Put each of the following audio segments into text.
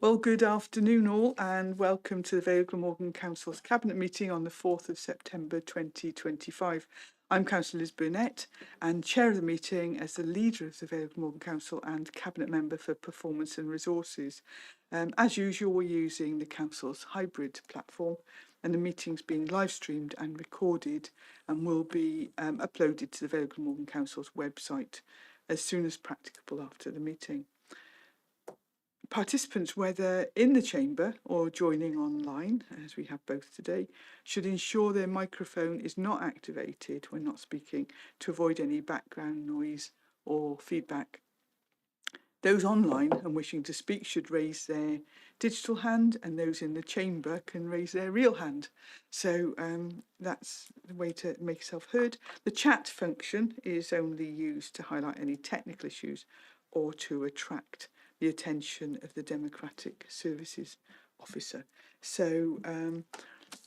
Well, good afternoon all, and welcome to the Vale Glamorgan Council's Cabinet meeting on the 4th of September 2025. I'm Councillor Liz Burnett and chair of the meeting as the leader of the Vale Glamorgan Council and Cabinet member for Performance and Resources. As usual, we're using the Council's hybrid platform, and the meeting's being live streamed and recorded and will be uploaded to the Vale Glamorgan Council's website as soon as practicable after the meeting. Participants, whether in the chamber or joining online, as we have both today, should ensure their microphone is not activated when not speaking to avoid any background noise or feedback. Those online and wishing to speak should raise their digital hand, and those in the chamber can raise their real hand. So that's the way to make yourself heard. The chat function is only used to highlight any technical issues or to attract the attention of the Democratic Services Officer. So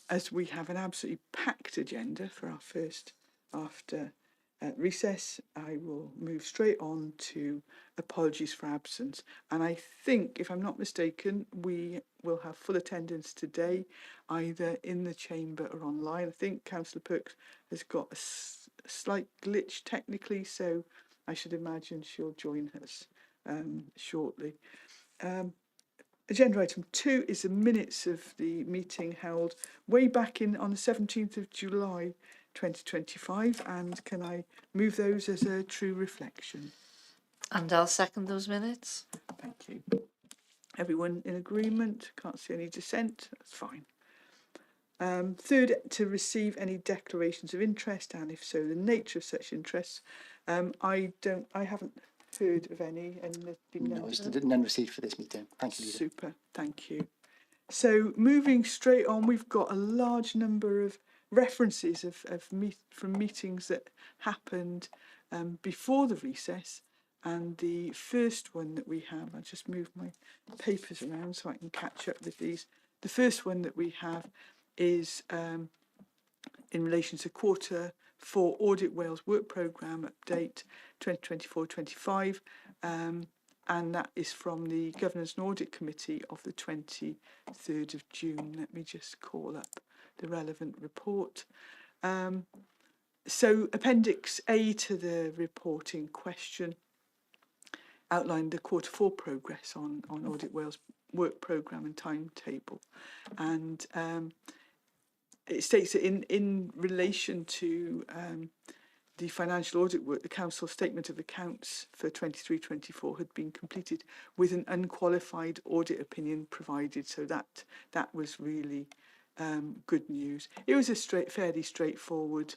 as we have an absolutely packed agenda for our first after recess, I will move straight on to apologies for absence. And I think, if I'm not mistaken, we will have full attendance today, either in the chamber or online. I think Councillor Perks has got a slight glitch technically, so I should imagine she'll join us shortly. Agenda item 2 is the minutes of the meeting held way back on the 17th of July 2025, and can I move those as a true reflection? And I'll second those minutes. Thank you. Everyone in agreement? Can't see any dissent. That's fine. Third, to receive any declarations of interest, and if so, the nature of such interests. I haven't heard of any, and there's been none received for this meeting. Thank you, Lisa. Super, thank you. So moving straight on, we've got a large number of references from meetings that happened before the recess, and the first one that we have, I'll just move my papers around so I can catch up with these. The first one that we have is in relation to Quarter 4 Audit Wales Work Programme Update 2024-25, and that is from the Governance and Audit Committee of the 23rd of June. Let me just call up the relevant report. So Appendix A to the report in question outlined the Quarter 4 progress on Audit Wales Work Programme and timetable, and it states that in relation to the financial audit work, the Council statement of accounts for 23-24 had been completed with an unqualified audit opinion provided. So that was really good news. It was a fairly straightforward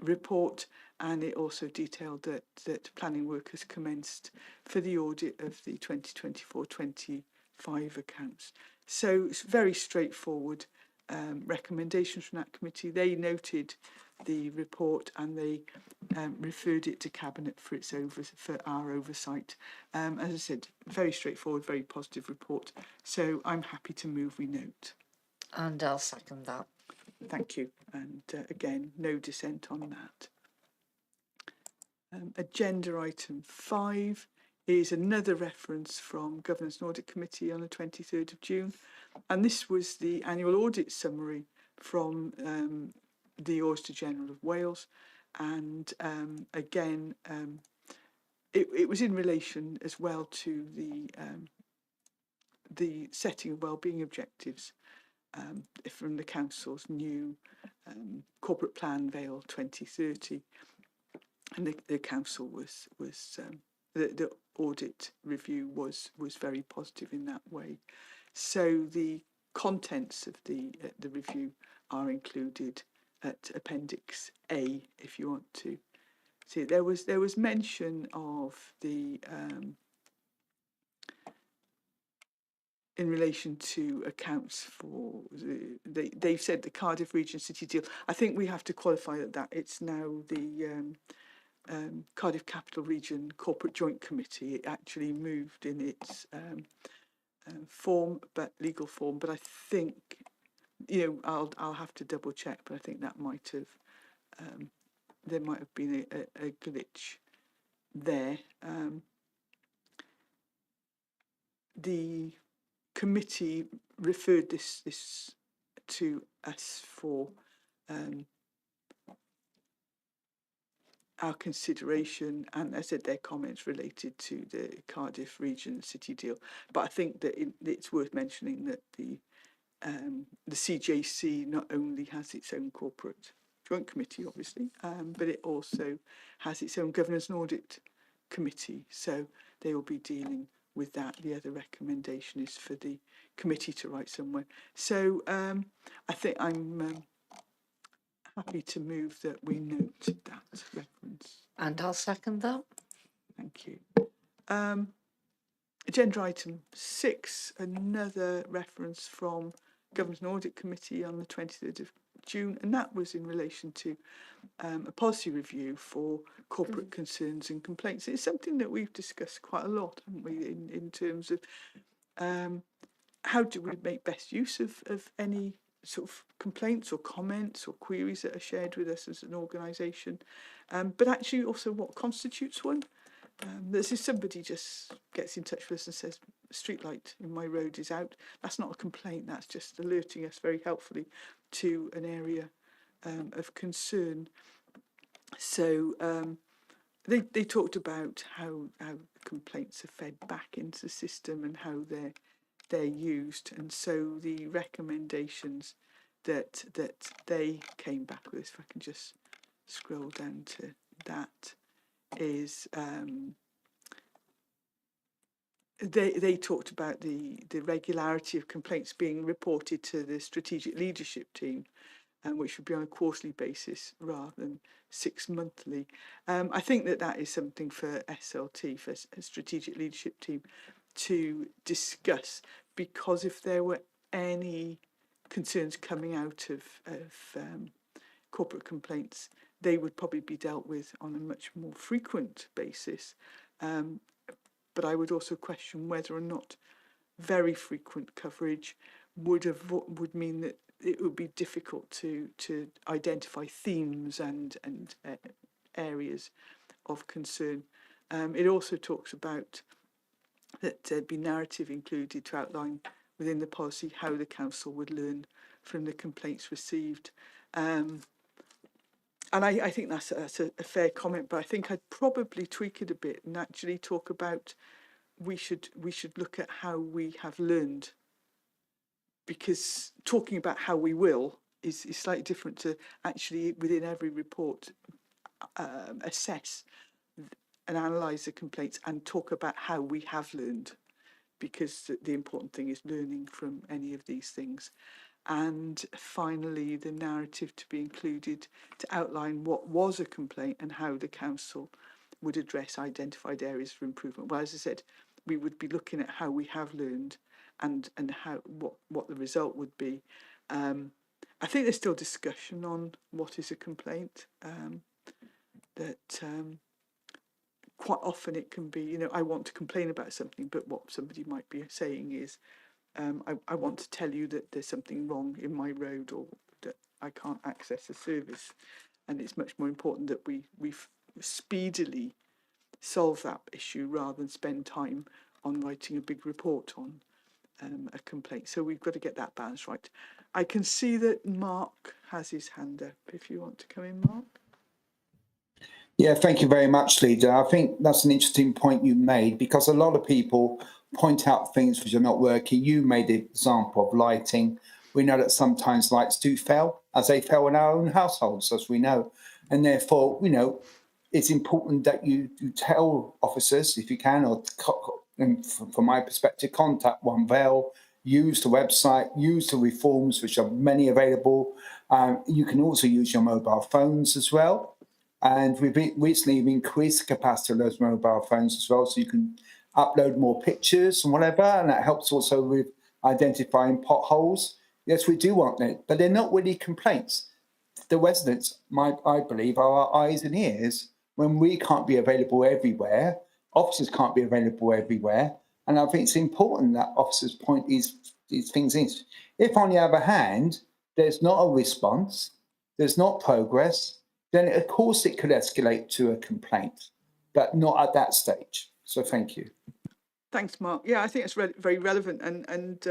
report, and it also detailed that planning work has commenced for the audit of the 2024-25 accounts. So it's very straightforward recommendations from that committee. They noted the report and they referred it to Cabinet for our oversight. As I said, very straightforward, very positive report. So I'm happy to move we note. And I'll second that. Thank you. And again, no dissent on that. Agenda item 5 is another reference from Governance and Audit Committee on the 23rd of June. And this was the annual audit summary from the Auditor General of Wales. And again, it was in relation as well to the setting of wellbeing objectives from the Council's new corporate plan, Vale 2030. And the Council was the audit review was very positive in that way. So the contents of the review are included at Appendix A, if you want to see. There was mention of the in relation to accounts for they've said the Cardiff Region City deal. I think we have to qualify that it's now the Cardiff Capital Region Corporate Joint Committee. It actually moved in its legal form, but I think, I'll have to double check, but I think that might have there might have been a glitch there. the committee referred this to us for our consideration, and as I said, their comments related to the Cardiff region city deal. But I think that it's worth mentioning that the CJC not only has its own corporate joint committee, obviously, but it also has its own governance and audit committee. So they will be dealing with that. The other recommendation is for the committee to write somewhere. So I think I'm happy to move that we note that reference. And I'll second that. Thank you. Agenda item 6, another reference from Governance and Audit Committee on the 23rd of June, and that was in relation to a policy review for corporate concerns and complaints. It's something that we've discussed quite a lot, haven't we, in terms of how do we make best use of any sort of complaints or comments or queries that are shared with us as an organisation, but actually also what constitutes one. This is somebody just gets in touch with us and says, street light in my road is out. That's not a complaint, that's just alerting us very helpfully to an area of concern. So they talked about how complaints are fed back into the system and how they're used, and so the recommendations that they came back with, if I can just scroll down to that, is they talked about the regularity of complaints being reported to the strategic leadership team, which would be on a quarterly basis rather than 6 monthly. I think that is something for SLT, for a strategic leadership team, to discuss, because if there were any concerns coming out of corporate complaints, they would probably be dealt with on a much more frequent basis. But I would also question whether or not very frequent coverage would mean that it would be difficult to identify themes and areas of concern. It also talks about that there'd be narrative included to outline within the policy how the council would learn from the complaints received. And I think that's a fair comment, but I think I'd probably tweak it a bit and actually talk about we should look at how we have learned, because talking about how we will is slightly different to actually within every report assess and analyse the complaints and talk about how we have learned, because the important thing is learning from any of these things. And finally, the narrative to be included to outline what was a complaint and how the council would address identified areas for improvement. Well, as I said, we would be looking at how we have learned and how what the result would be. I think there's still discussion on what is a complaint. Quite often it can be, I want to complain about something, but what somebody might be saying is, I want to tell you that there's something wrong in my road, or that I can't access a service. And it's much more important that we speedily solve that issue rather than spend time on writing a big report on a complaint. So we've got to get that balance right. I can see that Mark has his hand up. If you want to come in, Mark. Yeah, thank you very much, Leader. I think that's an interesting point you made, because a lot of people point out things which are not working. You made the example of lighting. We know that sometimes lights do fail, as they fail in our own households, as we know. And therefore, it's important that you tell officers, if you can, or from my perspective, contact Vale, use the website, use the reforms, which are many available. You can also use your mobile phones as well. And we've recently increased the capacity of those mobile phones as well, so you can upload more pictures and whatever, and that helps also with identifying potholes. Yes, we do want it, but they're not really complaints. The residents, I believe, are our eyes and ears. When we can't be available everywhere, officers can't be available everywhere, and I think it's important that officers point these things in. If, on the other hand, there's not a response, there's not progress, then of course it could escalate to a complaint, but not at that stage. So thank you. Thanks, Mark. Yeah, I think it's very relevant, and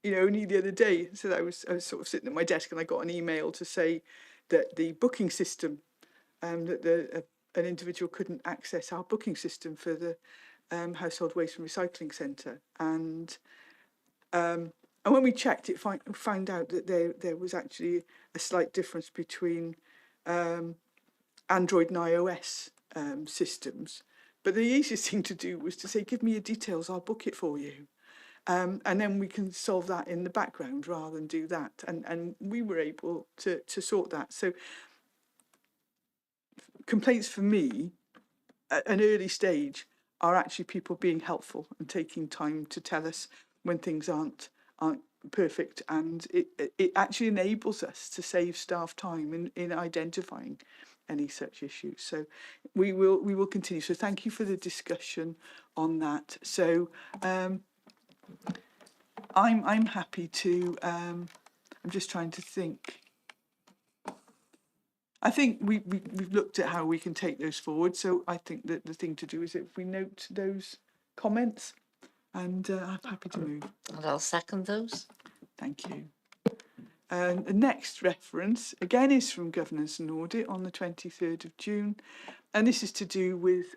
you know, only the other day, so I was sort of sitting at my desk and I got an email to say that the booking system, that an individual couldn't access our booking system for the household waste and recycling centre, and when we checked, it found out that there was actually a slight difference between Android and iOS systems. But the easiest thing to do was to say, give me your details, I'll book it for you. And then we can solve that in the background rather than do that. And we were able to sort that. So complaints for me at an early stage are actually people being helpful and taking time to tell us when things aren't perfect, and it actually enables us to save staff time in identifying any such issues. So we will continue. So thank you for the discussion on that. So I'm happy to. I'm just trying to think. I think we've looked at how we can take those forward. So I think that the thing to do is if we note those comments, and I'm happy to move. And I'll second those. Thank you. And the next reference, again, is from Governance and Audit on the 23rd of June. And this is to do with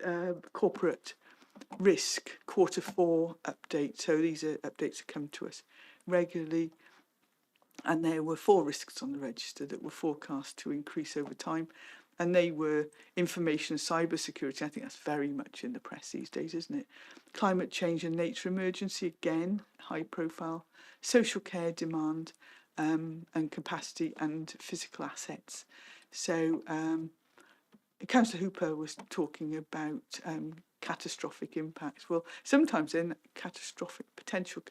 corporate risk Q4 update. So these are updates that come to us regularly. And there were 4 risks on the register that were forecast to increase over time. And they were information and cyber security. I think that's very much in the press these days, isn't it? Climate change and nature emergency, again, high profile. Social care demand, and capacity and physical assets. So Councillor Hooper was talking about catastrophic impacts. Well, sometimes then potential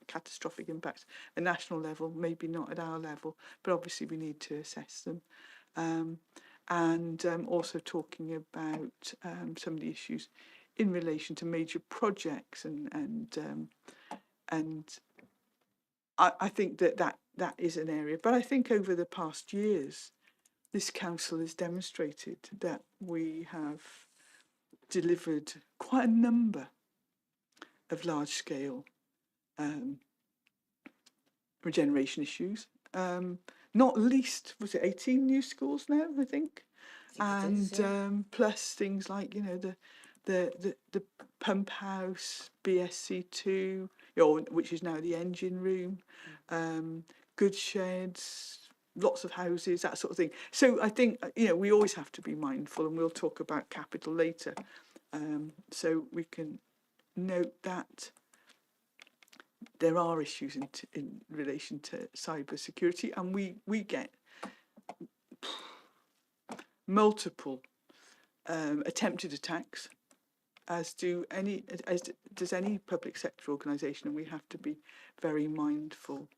catastrophic impacts at national level, maybe not at our level, but obviously we need to assess them. And also talking about some of the issues in relation to major projects, and I think that is an area. But I think over the past years, this council has demonstrated that we have delivered quite a number of large-scale regeneration issues. Not least, was it 18 new schools now, I think? And plus things like, you know, the pump house, BSC2, which is now the engine room, goods sheds, lots of houses, that sort of thing. So I think, you know, we always have to be mindful, and we'll talk about capital later. So we can note that there are issues in relation to cyber security, and we get multiple attempted attacks, as does any public sector organisation, and we have to be very mindful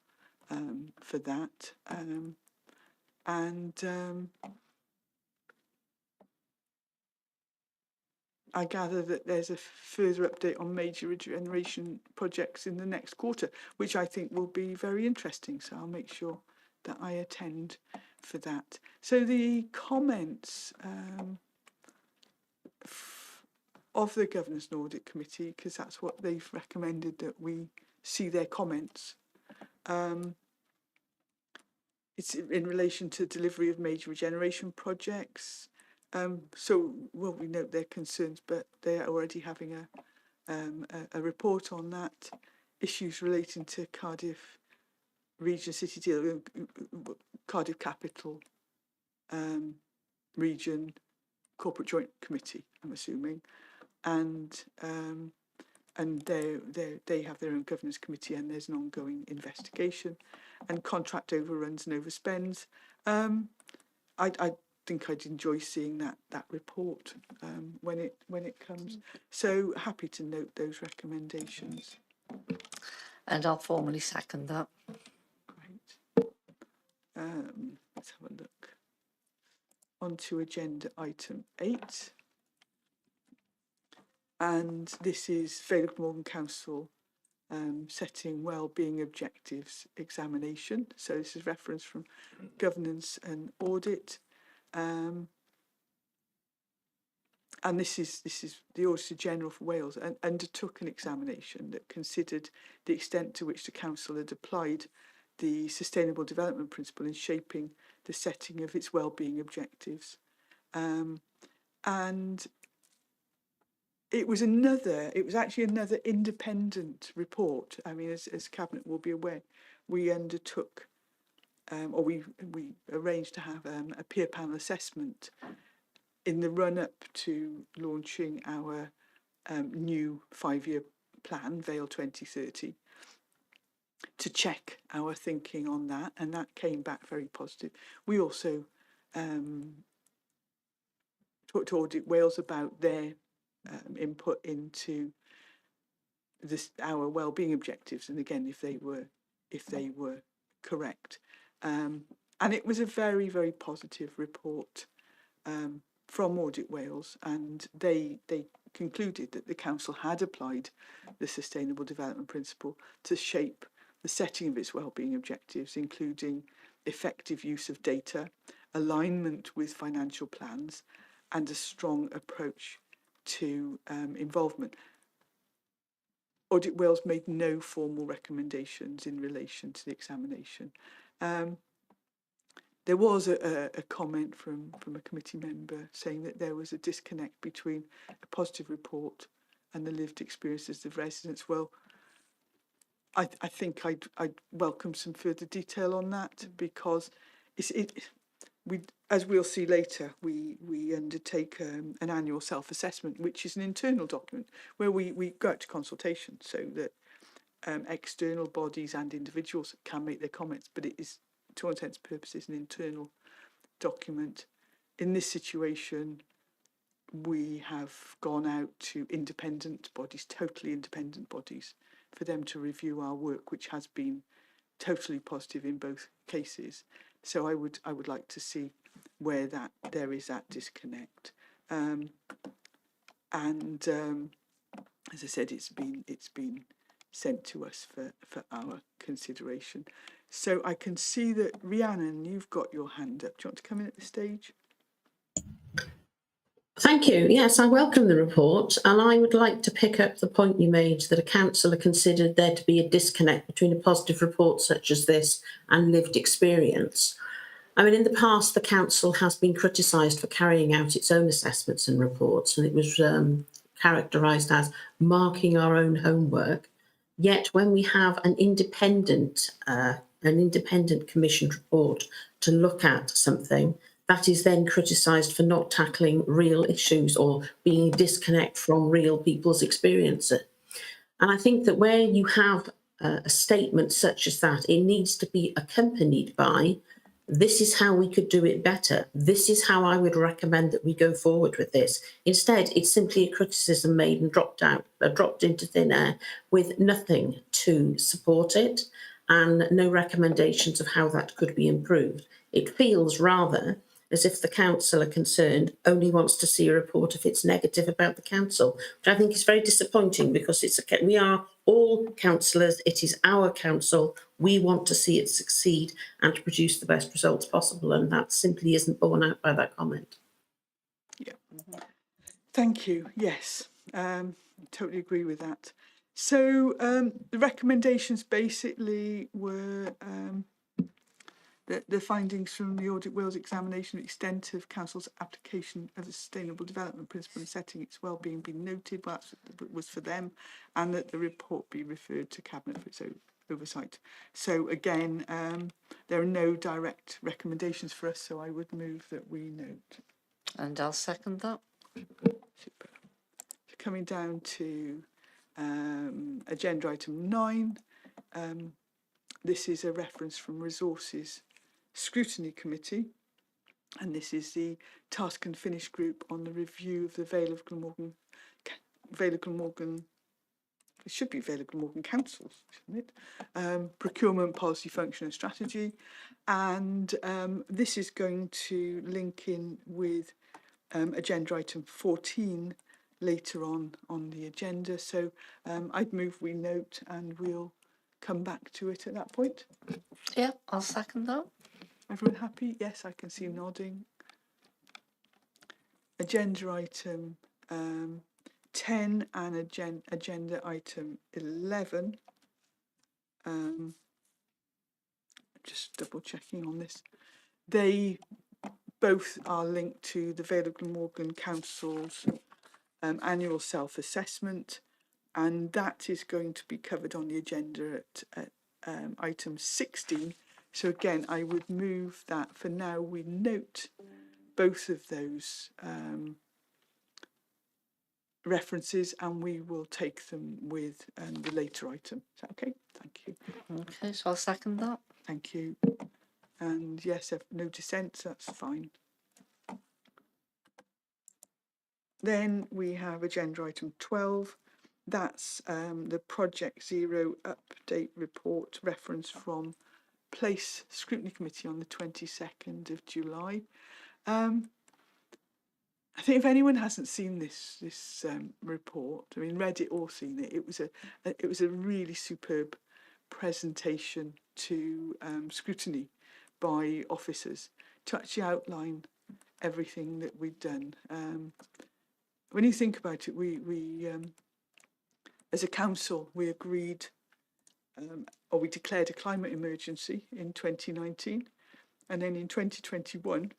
for that. I gather that there's a further update on major regeneration projects in the next quarter, which I think will be very interesting. So I'll make sure that I attend for that. So the comments of the Governance and Audit Committee, because that's what they've recommended that we see their comments. It's in relation to delivery of major regeneration projects. So, well, we note their concerns, but they are already having a report on that. Issues relating to Cardiff Region City Deal, Cardiff Capital Region Corporate Joint Committee, I'm assuming, and they have their own governance committee, and there's an ongoing investigation, and contract overruns and overspends. I think I'd enjoy seeing that report when it comes. So happy to note those recommendations. And I'll formally second that. Great. Let's have a look. On to agenda item 8. And this is Vale Glamorgan Council setting wellbeing objectives examination. So this is reference from Governance and Audit. and this is the Auditor General for Wales, and undertook an examination that considered the extent to which the council had applied the Sustainable Development Principle in shaping the setting of its wellbeing objectives. And it was actually another independent report. I mean, as Cabinet will be aware, we undertook, or we arranged to have a peer panel assessment in the run-up to launching our new 5-year plan, Vale 2030, to check our thinking on that, and that came back very positive. We also talked to Audit Wales about their input into our wellbeing objectives, and again, if they were correct, and it was a very, very positive report from Audit Wales, and they concluded that the council had applied the Sustainable Development Principle to shape the setting of its wellbeing objectives, including effective use of data, alignment with financial plans, and a strong approach to involvement. Audit Wales made no formal recommendations in relation to the examination. There was a comment from a committee member saying that there was a disconnect between a positive report and the lived experiences of residents. Well, I think I'd welcome some further detail on that, because we, as we'll see later, we undertake an annual self-assessment, which is an internal document where we go out to consultation so that external bodies and individuals can make their comments, but it is, to all intents and purposes, an internal document. In this situation, we have gone out to independent bodies, totally independent bodies, for them to review our work, which has been totally positive in both cases. So I would like to see where there is that disconnect. And as I said, it's been sent to us for our consideration. So I can see that Rhiannon, you've got your hand up. Do you want to come in at the stage? Thank you. Yes, I welcome the report, and I would like to pick up the point you made that a councillor considered there to be a disconnect between a positive report such as this and lived experience. I mean, in the past, the council has been criticised for carrying out its own assessments and reports, and it was characterised as marking our own homework. Yet, when we have an independent commissioned report to look at something, that is then criticised for not tackling real issues or being a disconnect from real people's experiences. And I think that where you have a statement such as that, it needs to be accompanied by, this is how we could do it better. This is how I would recommend that we go forward with this. Instead, it's simply a criticism made and dropped into thin air with nothing to support it and no recommendations of how that could be improved. It feels rather as if the councillor concerned only wants to see a report if it's negative about the council, which I think is very disappointing, because we are all councillors, it is our council, we want to see it succeed and to produce the best results possible, and that simply isn't borne out by that comment. Yeah, thank you. Yes, totally agree with that. So the recommendations basically were the findings from the Audit Wales examination, the extent of council's application of the Sustainable Development Principle and setting its wellbeing being noted, well, that was for them, and that the report be referred to Cabinet for its oversight. So again, there are no direct recommendations for us, so I would move that we note. And I'll second that. Super. So coming down to agenda item 9, this is a reference from Resources Scrutiny Committee, and this is the task and finish group on the review of the Vale of Glamorgan, it should be Vale of Glamorgan Council, shouldn't it? Procurement policy, function and strategy, and this is going to link in with agenda item 14 later on the agenda. So I'd move we note, and we'll come back to it at that point. Yeah, I'll second that. Everyone happy? Yes, I can see you nodding. Agenda item 10 and agenda item 11. Just double checking on this. They both are linked to the Vale of Glamorgan Council's annual self-assessment, and that is going to be covered on the agenda at item 16. So again, I would move that for now. We note both of those references, and we will take them with the later item. Is that okay? Thank you. Okay, so I'll second that. Thank you. And yes, if no dissent, that's fine. Then we have agenda item 12. That's the Project Zero update report reference from Place Scrutiny Committee on the 22nd of July. I think if anyone hasn't seen this report, I mean, read it or seen it, it was a really superb presentation to scrutiny by officers to actually outline everything that we'd done. When you think about it, we as a council, we agreed, or we declared a climate emergency in 2019, and then in 2021,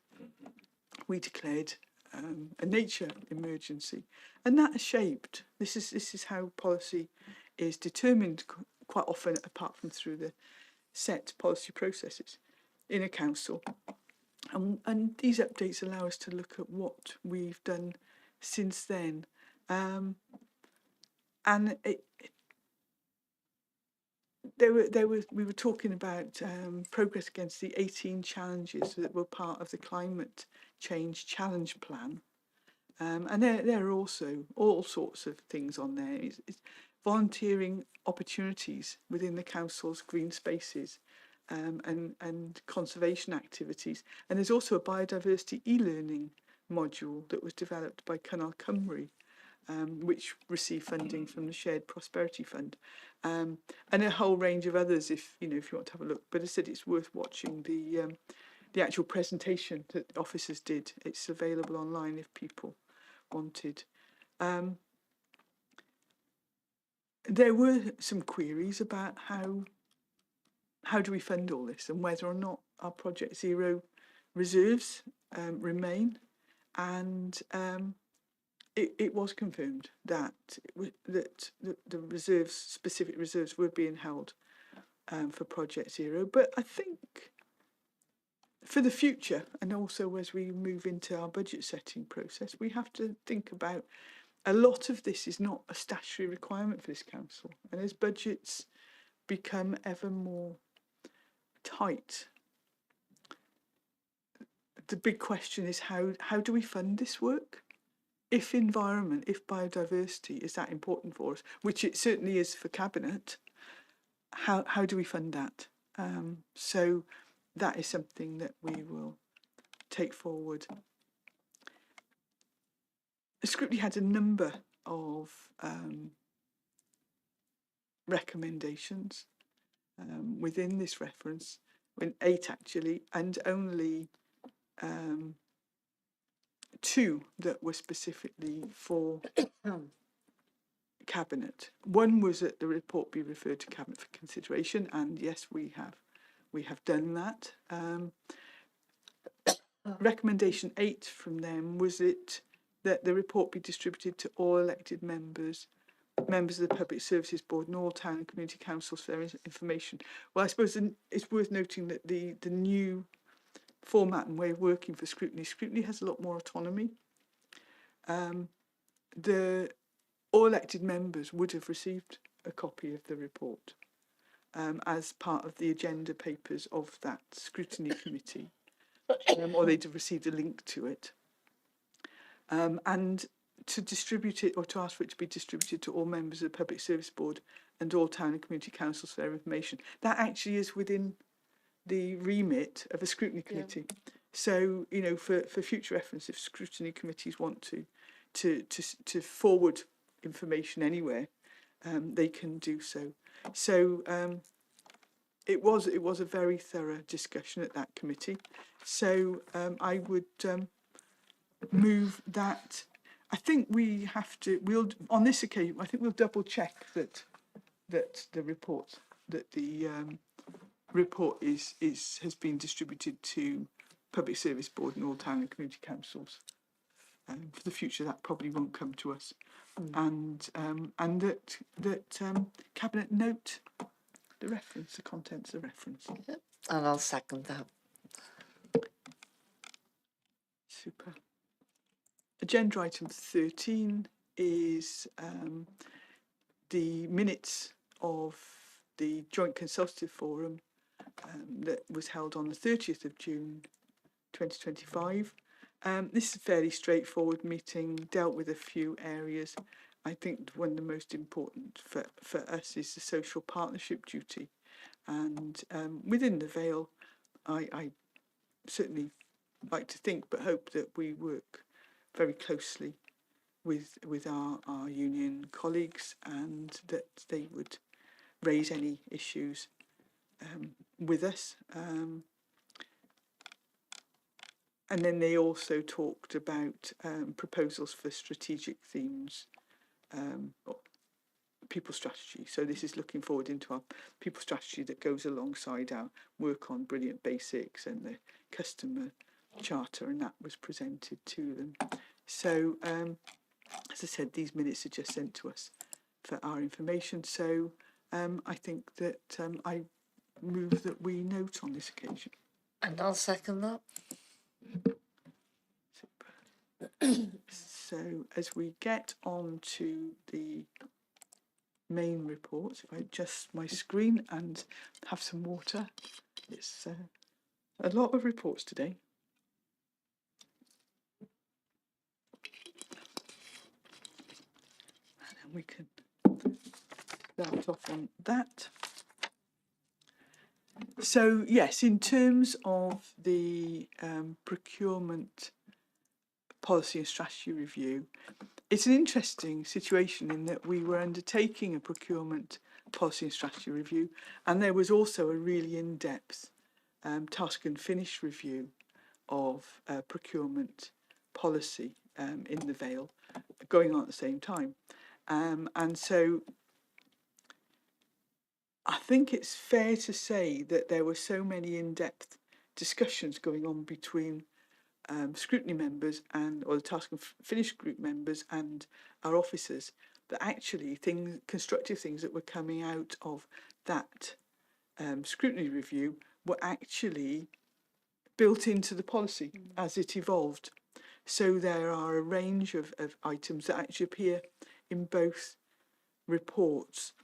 we declared a nature emergency, and that has shaped. This is how policy is determined quite often, apart from through the set policy processes in a council. And these updates allow us to look at what we've done since then. And we were talking about progress against the 18 challenges that were part of the climate change challenge plan. And there are also all sorts of things on there. It's volunteering opportunities within the council's green spaces and conservation activities. And there's also a biodiversity e-learning module that was developed by Cynnal Cymru, which received funding from the Shared Prosperity Fund, and a whole range of others. If you want to have a look, but I said it's worth watching the actual presentation that officers did. It's available online if people wanted. There were some queries about how do we fund all this and whether or not our Project Zero reserves remain, and it was confirmed that the reserves, specific reserves, were being held for Project Zero. But I think for the future, and also as we move into our budget setting process, we have to think about a lot of this is not a statutory requirement for this council, and as budgets become ever more tight, the big question is how do we fund this work? If environment, if biodiversity is that important for us, which it certainly is for Cabinet, how do we fund that? So that is something that we will take forward. Scrutiny had a number of recommendations within this reference, 8 actually, and only 2 that were specifically for Cabinet. One was that the report be referred to Cabinet for consideration, and yes, we have done that. Recommendation 8 from them was that the report be distributed to all elected members of the Public Services Board and all town and community councils for their information. Well, I suppose it's worth noting that the new format and way of working for scrutiny has a lot more autonomy. The all elected members would have received a copy of the report as part of the agenda papers of that scrutiny committee, or they'd have received a link to it. And to distribute it, or to ask for it to be distributed to all members of the Public Service Board and all town and community councils for their information, that actually is within the remit of a scrutiny committee. Yeah. So, for future reference, if scrutiny committees want to forward information anywhere, they can do so. So it was a very thorough discussion at that committee. So I would move that I think we have to. We'll on this occasion. I think we'll double check that the report report has been distributed to Public Service Board and all town and community councils. For the future, that probably won't come to us, and that Cabinet note the reference, the contents of the reference. And I'll second that. Super. Agenda item 13 is the minutes of the Joint Consultative Forum that was held on the 30th of June 2025. This is a fairly straightforward meeting, dealt with a few areas. I think one of the most important for us is the social partnership duty. And within the Vale, I certainly like to think but hope that we work very closely with our union colleagues, and that they would raise any issues with us. And then they also talked about proposals for strategic themes, people strategy. So this is looking forward into our people strategy that goes alongside our work on Brilliant Basics and the customer charter, and that was presented to them. So as I said, these minutes are just sent to us for our information. So I think that I move that we note on this occasion. And I'll second that. So as we get on to the main report, if I adjust my screen and have some water, it's a lot of reports today. And then we can start off on that. So yes, in terms of the procurement policy and strategy review, it's an interesting situation in that we were undertaking a procurement policy and strategy review, and there was also a really in-depth task and finish review of procurement policy in the Vale going on at the same time. And so I think it's fair to say that there were so many in-depth discussions going on between scrutiny members or the task and finish group members and our officers, that actually constructive things that were coming out of that scrutiny review were actually built into the policy as it evolved. So there are a range of items that actually appear in both reports.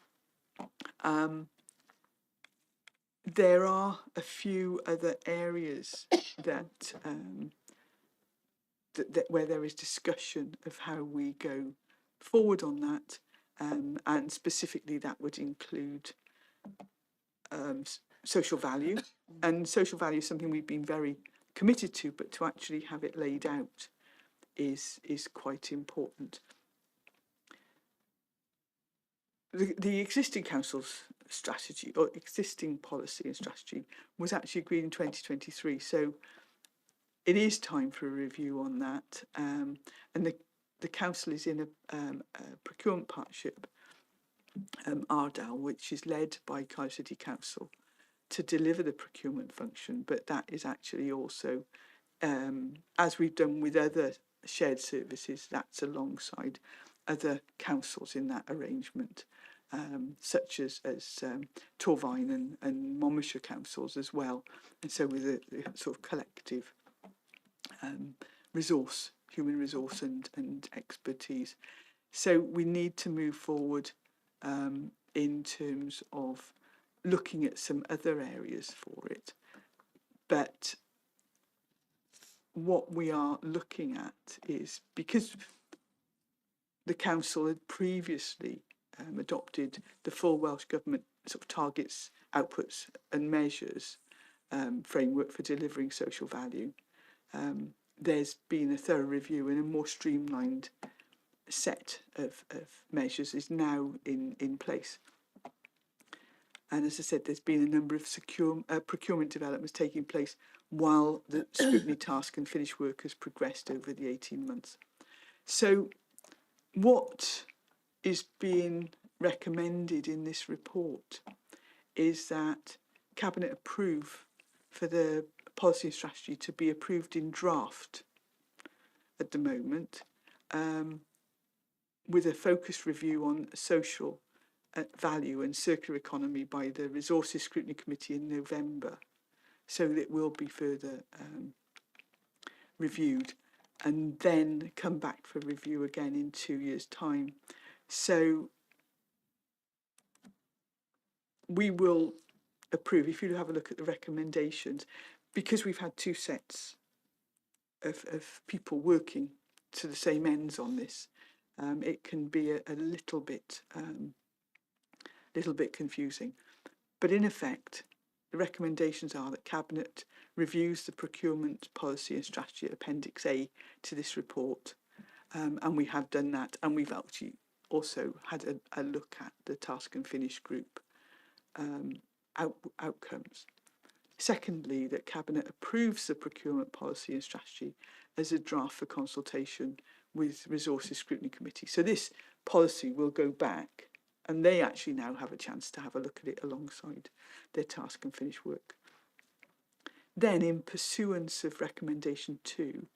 There are a few other areas that where there is discussion of how we go forward on that, and specifically that would include social value. And social value is something we've been very committed to, but to actually have it laid out is quite important. The existing council's strategy, or existing policy and strategy, was actually agreed in 2023. So it is time for a review on that. And the council is in a procurement partnership, Ardal, which is led by Cardiff City Council to deliver the procurement function. But that is actually also, as we've done with other shared services, that's alongside other councils in that arrangement, such as Torvine and Monmouthshire councils as well. And so with a sort of collective resource, human resource and expertise. So we need to move forward in terms of looking at some other areas for it. But what we are looking at is, because the council had previously adopted the full Welsh Government sort of targets, outputs and measures framework for delivering social value, there's been a thorough review, and a more streamlined set of measures is now in place. And as I said, there's been a number of procurement developments taking place while the scrutiny task and finish work has progressed over the 18 months. So what is being recommended in this report is that Cabinet approve for the policy and strategy to be approved in draft at the moment, with a focused review on social value and circular economy by the Resources Scrutiny Committee in November. So that it will be further reviewed and then come back for review again in 2 years' time. So we will approve, if you have a look at the recommendations, because we've had two sets of people working to the same ends on this, it can be a little bit confusing. But in effect, the recommendations are that Cabinet reviews the procurement policy and strategy Appendix A to this report, and we have done that, and we've actually also had a look at the task and finish group outcomes. Secondly, that Cabinet approves the procurement policy and strategy as a draft for consultation with Resources Scrutiny Committee. So this policy will go back, and they actually now have a chance to have a look at it alongside their task and finish work. Then, in pursuance of recommendation 2,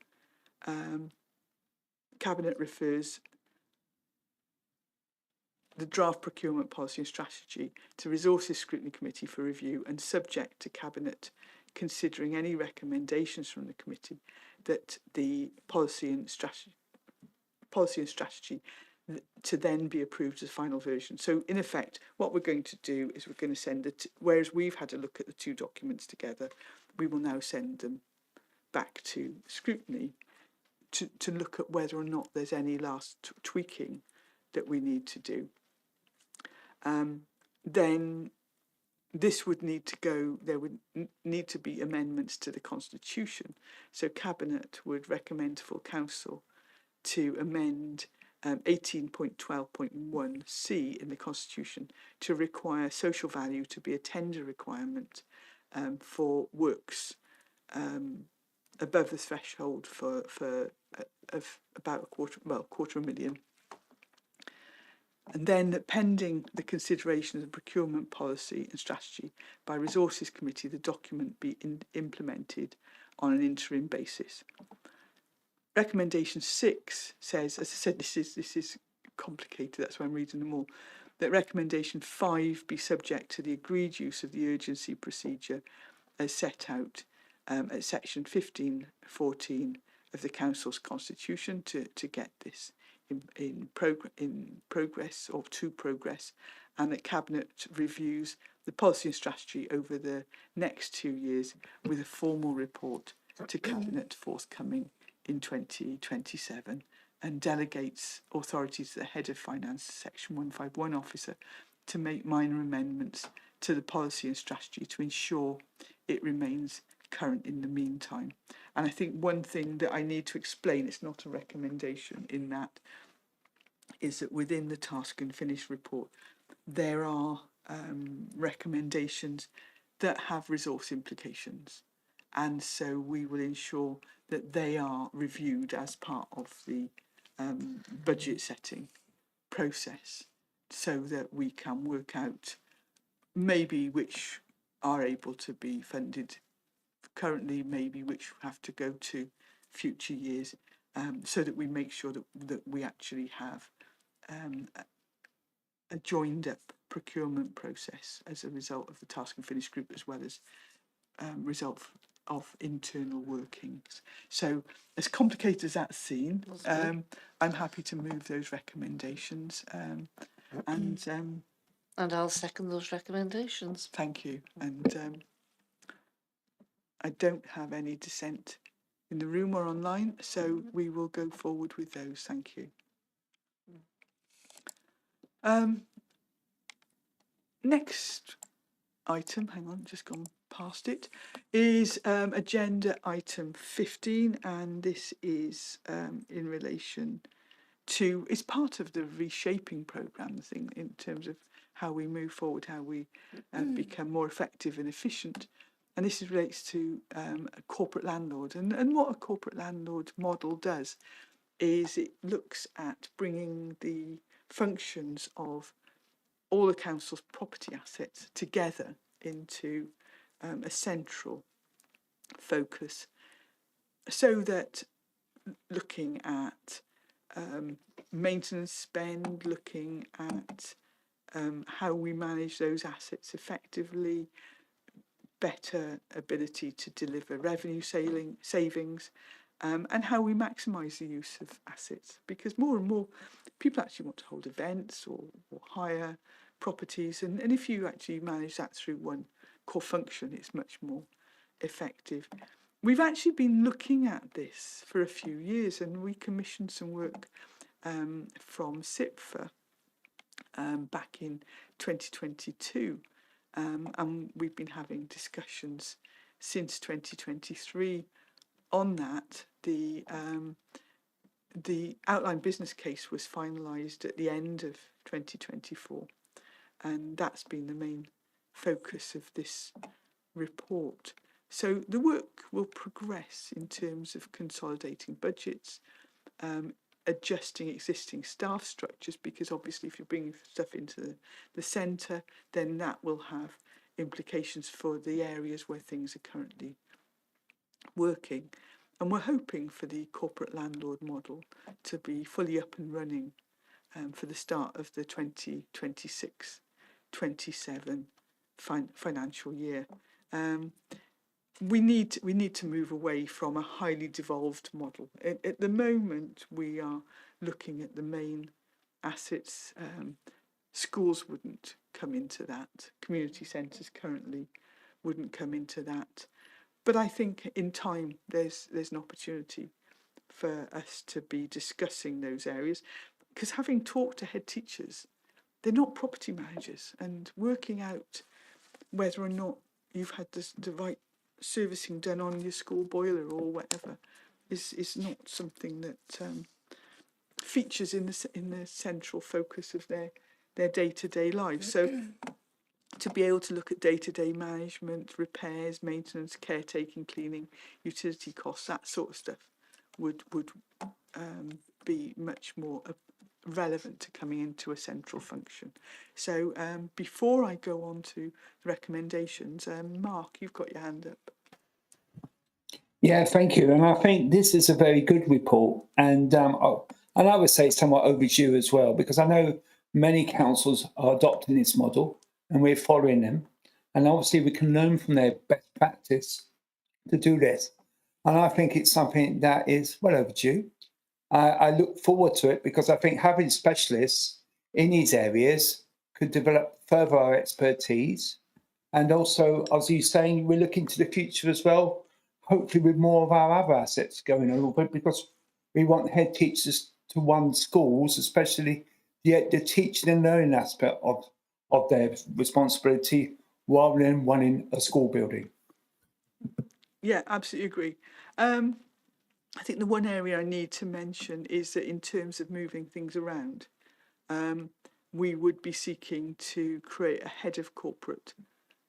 Cabinet refers the draft procurement policy and strategy to Resources Scrutiny Committee for review, and subject to Cabinet considering any recommendations from the committee, that the policy and strategy to then be approved as final version. So in effect, what we're going to do is we're going to send it, whereas we've had a look at the two documents together, we will now send them back to scrutiny to look at whether or not there's any last tweaking that we need to do. Then this would need to go, there would need to be amendments to the Constitution. So Cabinet would recommend to full council to amend 18.12.1c in the Constitution to require social value to be a tender requirement for works above the threshold of about £250,000. And then that pending the consideration of the procurement policy and strategy by Resources Committee, the document be implemented on an interim basis. Recommendation 6 says, as I said, this is complicated, that's why I'm reading them all, that recommendation 5 be subject to the agreed use of the urgency procedure as set out at section 15.14 of the Council's Constitution to get this in progress, or to progress, and that Cabinet reviews the policy and strategy over the next 2 years with a formal report to Cabinet forthcoming in 2027, and delegates authority to the Head of Finance Section 151 officer to make minor amendments to the policy and strategy to ensure it remains current in the meantime. And I think one thing that I need to explain, it's not a recommendation in that, is that within the task and finish report there are recommendations that have resource implications, and so we will ensure that they are reviewed as part of the budget setting process, so that we can work out maybe which are able to be funded currently, maybe which have to go to future years, so that we make sure that we actually have a joined up procurement process as a result of the task and finish group, as well as result of internal workings. So as complicated as that seems, I'm happy to move those recommendations, and I'll second those recommendations. thank you. And I don't have any dissent in the room or online, so we will go forward with those. Thank you. Next item, hang on, just gone past it, is agenda item 15, and this is in relation to, it's part of the Reshaping programme, the thing in terms of how we move forward, how we become more effective and efficient. And this relates to a corporate landlord and what a corporate landlord model does. is it looks at bringing the functions of all the council's property assets together into a central focus, so that looking at maintenance spend, looking at how we manage those assets effectively, better ability to deliver revenue savings, and how we maximise the use of assets. Because more and more people actually want to hold events or hire properties, and if you actually manage that through one core function, it's much more effective. We've actually been looking at this for a few years, and we commissioned some work from SIPFA back in 2022, and we've been having discussions since 2023 on that. The outline business case was finalised at the end of 2024, and that's been the main focus of this report. So the work will progress in terms of consolidating budgets, adjusting existing staff structures, because obviously if you're bringing stuff into the centre, then that will have implications for the areas where things are currently working. And we're hoping for the corporate landlord model to be fully up and running for the start of the 2026-27 financial year. We need to move away from a highly devolved model. At the moment, we are looking at the main assets. Schools wouldn't come into that. Community centres currently wouldn't come into that. But I think in time there's an opportunity for us to be discussing those areas, because having talked to head teachers, they're not property managers, and working out whether or not you've had the right servicing done on your school boiler or whatever is not something that features in the central focus of their day-to-day lives. So to be able to look at day-to-day management, repairs, maintenance, caretaking, cleaning, utility costs, that sort of stuff would be much more relevant to coming into a central function. So before I go on to the recommendations, Mark, you've got your hand up. Yeah, thank you. And I think this is a very good report. And I would say it's somewhat overdue as well, because I know many councils are adopting this model and we're following them. And obviously we can learn from their best practice to do this. And I think it's something that is well overdue. I look forward to it, because I think having specialists in these areas could develop further our expertise. And also, as you're saying, we're looking to the future as well, hopefully with more of our other assets going over, because we want head teachers to run schools, especially the teaching and learning aspect of their responsibility, rather than running a school building. Yeah, absolutely agree. I think the one area I need to mention is that in terms of moving things around, we would be seeking to create a head of corporate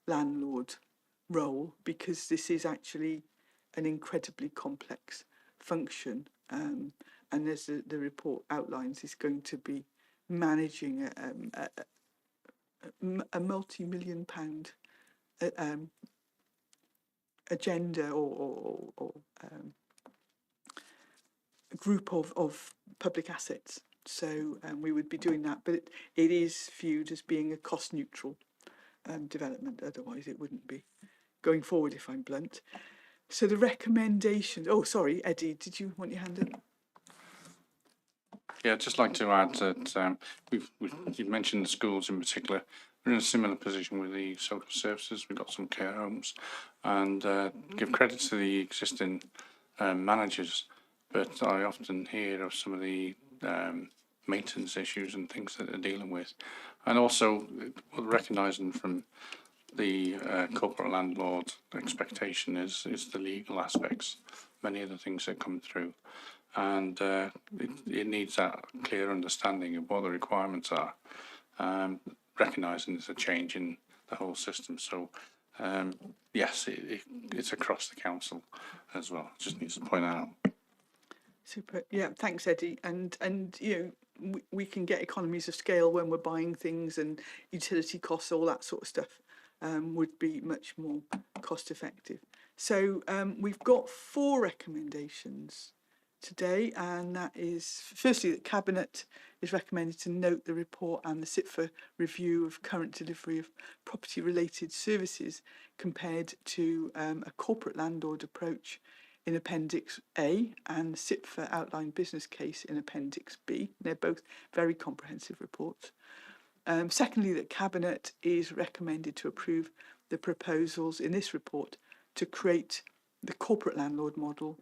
landlord role, because this is actually an incredibly complex function, and as the report outlines, is going to be managing a multi-million pound agenda or group of public assets. So we would be doing that, but it is viewed as being a cost neutral development. Otherwise it wouldn't be going forward, if I'm blunt. So the recommendations, oh sorry, Eddie, did you want your hand up? Yeah, I'd just like to add that you've mentioned the schools in particular. We're in a similar position with the social services. We've got some care homes, and give credit to the existing managers, but I often hear of some of the maintenance issues and things that they're dealing with, and also recognising from the corporate landlord expectation is the legal aspects, many of the things that come through, and it needs that clear understanding of what the requirements are, recognising there's a change in the whole system. So yes, it's across the council as well. Just needs to point out. Super. Yeah, thanks, Eddie. And you know, we can get economies of scale when we're buying things, and utility costs, all that sort of stuff, would be much more cost effective. So we've got 4 recommendations today, and that is firstly that Cabinet is recommended to note the report and the SITFA review of current delivery of property related services compared to a corporate landlord approach in Appendix A and SITFA outline business case in Appendix B. They're both very comprehensive reports. Secondly, that Cabinet is recommended to approve the proposals in this report to create the corporate landlord model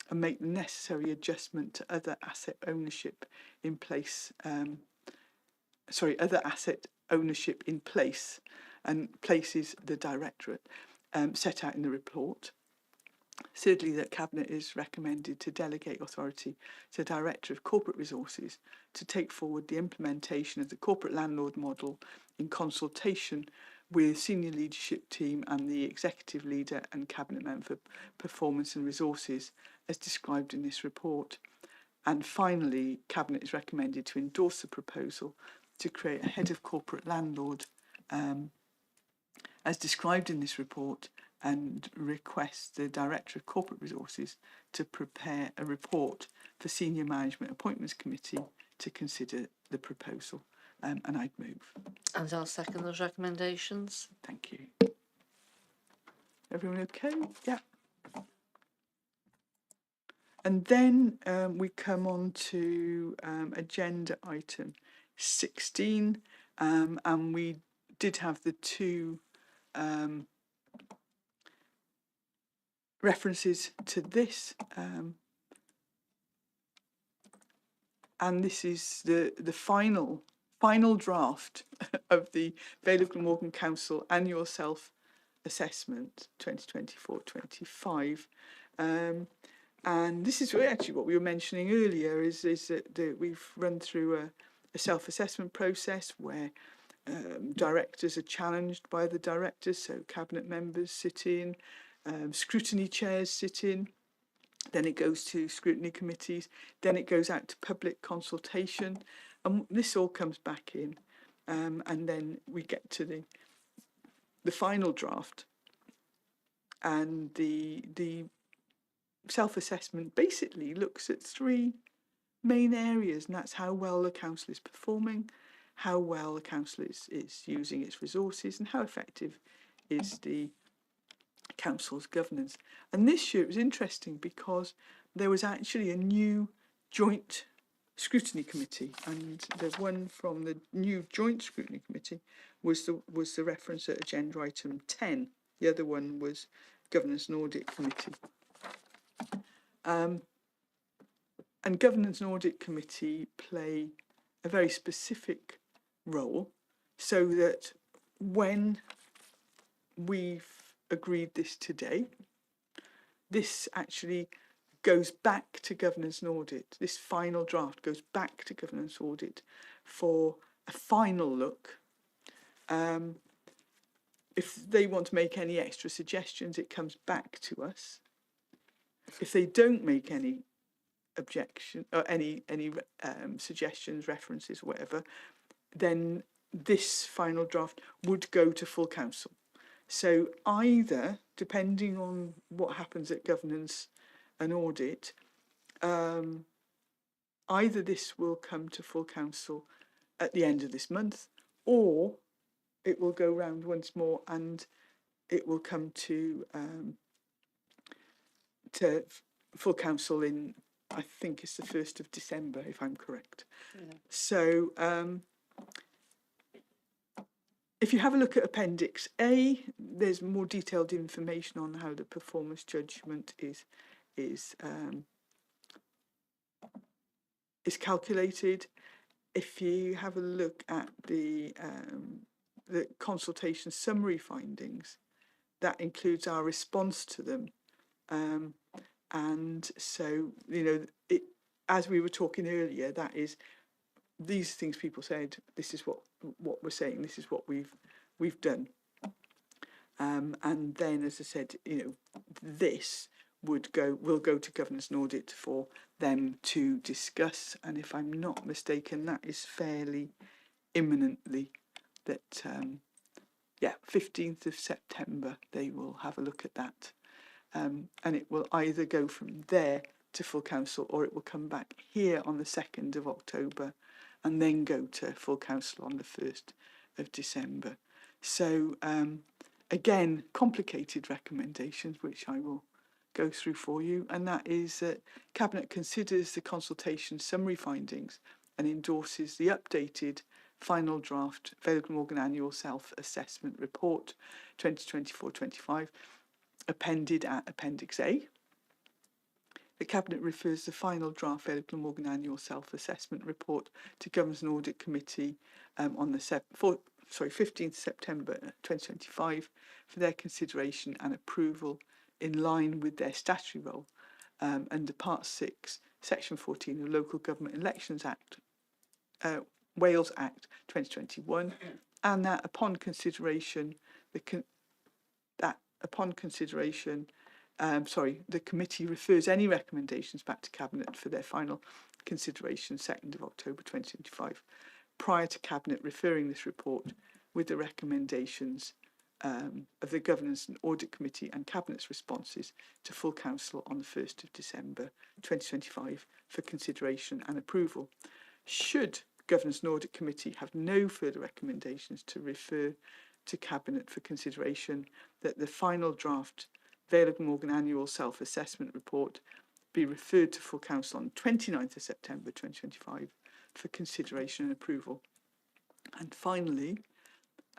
and make the necessary adjustment to other asset ownership in place. Other asset ownership in place, and places the directorate set out in the report. Thirdly, that Cabinet is recommended to delegate authority to the Director of Corporate Resources to take forward the implementation of the corporate landlord model in consultation with senior leadership team and the executive leader and Cabinet member for performance and resources as described in this report. And finally, Cabinet is recommended to endorse the proposal to create a head of corporate landlord as described in this report, and request the Director of Corporate Resources to prepare a report for Senior Management Appointments Committee to consider the proposal. And I'd move. And I'll second those recommendations. Thank you. Everyone okay? Yeah. And then we come on to agenda item 16, and we did have the 2 references to this, and this is the final draft of the Vale of Glamorgan Council Annual Self-Assessment 2024-25, and this is actually what we were mentioning earlier, is that we've run through a self-assessment process where directors are challenged by the directors, so Cabinet members sit in, scrutiny chairs sit in, then it goes to scrutiny committees, then it goes out to public consultation, and this all comes back in, and then we get to the final draft, and the self-assessment basically looks at 3 main areas, and that's how well the council is performing, how well the council is using its resources, and how effective is the council's governance. And this year it was interesting because there was actually a new joint scrutiny committee, and the one from the new joint scrutiny committee was the reference at agenda item 10. The other one was Governance and Audit Committee. And Governance and Audit Committee play a very specific role, so that when we've agreed this today, this actually goes back to Governance and Audit. This final draft goes back to Governance and Audit for a final look. If they want to make any extra suggestions, it comes back to us. If they don't make any objection or any suggestions, references, whatever, then this final draft would go to full council. So either, depending on what happens at Governance and Audit, either this will come to full council at the end of this month, or it will go round once more and it will come to full council in, I think it's the 1st of December, if I'm correct. Yeah. So if you have a look at Appendix A, there's more detailed information on how the performance judgment is calculated. If you have a look at the consultation summary findings, that includes our response to them. And so, you know, as we were talking earlier, that is, these things people said, this is what we're saying, this is what we've done. And then, as I said, you know, this will go to Governance and Audit for them to discuss. And if I'm not mistaken, that is fairly imminently. That 15th of September they will have a look at that, and it will either go from there to full council, or it will come back here on the 2nd of October and then go to full council on the 1st of December. So again, complicated recommendations, which I will go through for you, and that is that Cabinet considers the consultation summary findings and endorses the updated final draft Vale Glamorgan Annual Self-Assessment Report 2024-25, appended at Appendix A. The Cabinet refers the final draft Vale Glamorgan Annual Self-Assessment Report to Governance and Audit Committee on the 15th September 2025 for their consideration and approval in line with their statutory role under Part 6, Section 14 of Local Government Elections Act, Wales Act 2021, and that upon consideration, the committee refers any recommendations back to Cabinet for their final consideration 2nd of October 2025, prior to Cabinet referring this report with the recommendations of the Governance and Audit Committee and Cabinet's responses to full council on the 1st of December 2025 for consideration and approval. Should Governance and Audit Committee have no further recommendations to refer to Cabinet for consideration, that the final draft Vale Glamorgan Annual Self-Assessment Report be referred to full council on 29th of September 2025 for consideration and approval. And finally,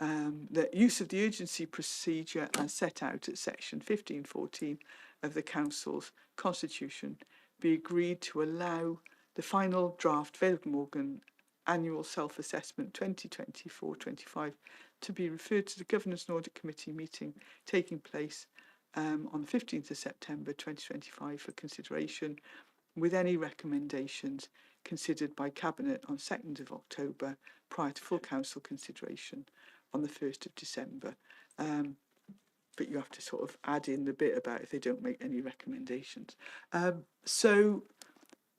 the use of the urgency procedure as set out at section 1514 of the Council's Constitution be agreed to allow the final draft Vale Glamorgan Annual Self-Assessment 2024-25 to be referred to the Governance and Audit Committee meeting taking place on the 15th of September 2025 for consideration, with any recommendations considered by Cabinet on 2nd of October prior to full council consideration on the 1st of December. But you have to sort of add in the bit about if they don't make any recommendations. So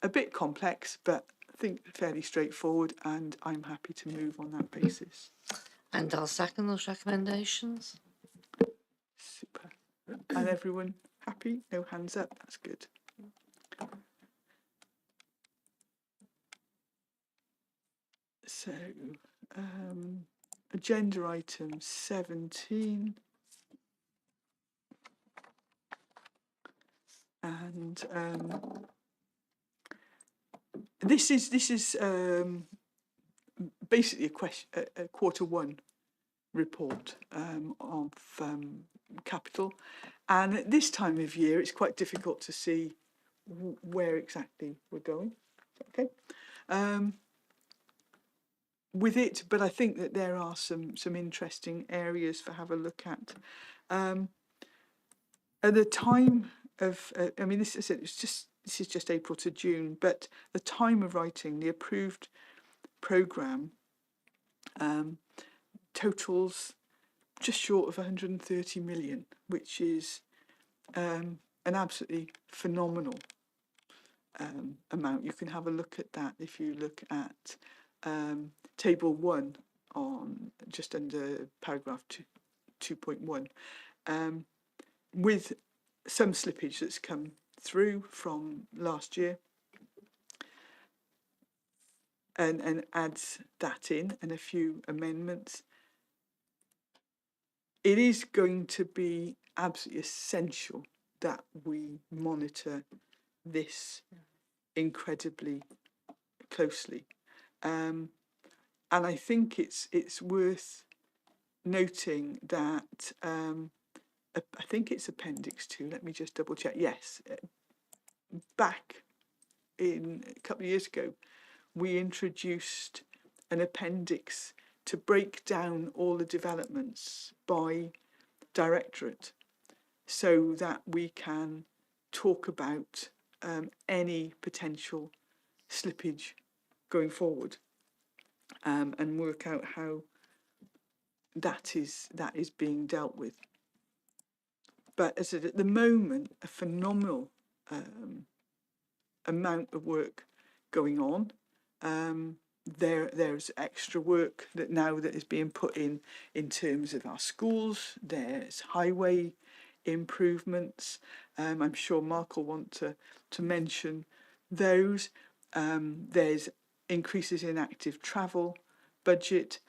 a bit complex, but I think fairly straightforward, and I'm happy to move on that basis. And I'll second those recommendations. Super. And everyone happy? No hands up? That's good. So, agenda item 17. And this is basically a quarter one report of capital, and at this time of year it's quite difficult to see where exactly we're going. Okay, with it, but I think that there are some interesting areas for have a look at. At the time of, I mean, this is just April to June, but the time of writing, the approved programme totals just short of 130 million, which is an absolutely phenomenal amount. You can have a look at that if you look at table 1 on just under paragraph 2.1, with some slippage that's come through from last year, and adds that in and a few amendments. It is going to be absolutely essential that we monitor this incredibly closely, and I think it's worth noting that I think it's Appendix 2. Let me just double check. Yes, back in a couple of years ago, we introduced an appendix to break down all the developments by directorate, so that we can talk about any potential slippage going forward, and work out how that is being dealt with. But as I said, at the moment, a phenomenal amount of work going on. There's extra work that is being put in terms of our schools. There's highway improvements. I'm sure Mark will want to mention those. There's increases in active travel budget.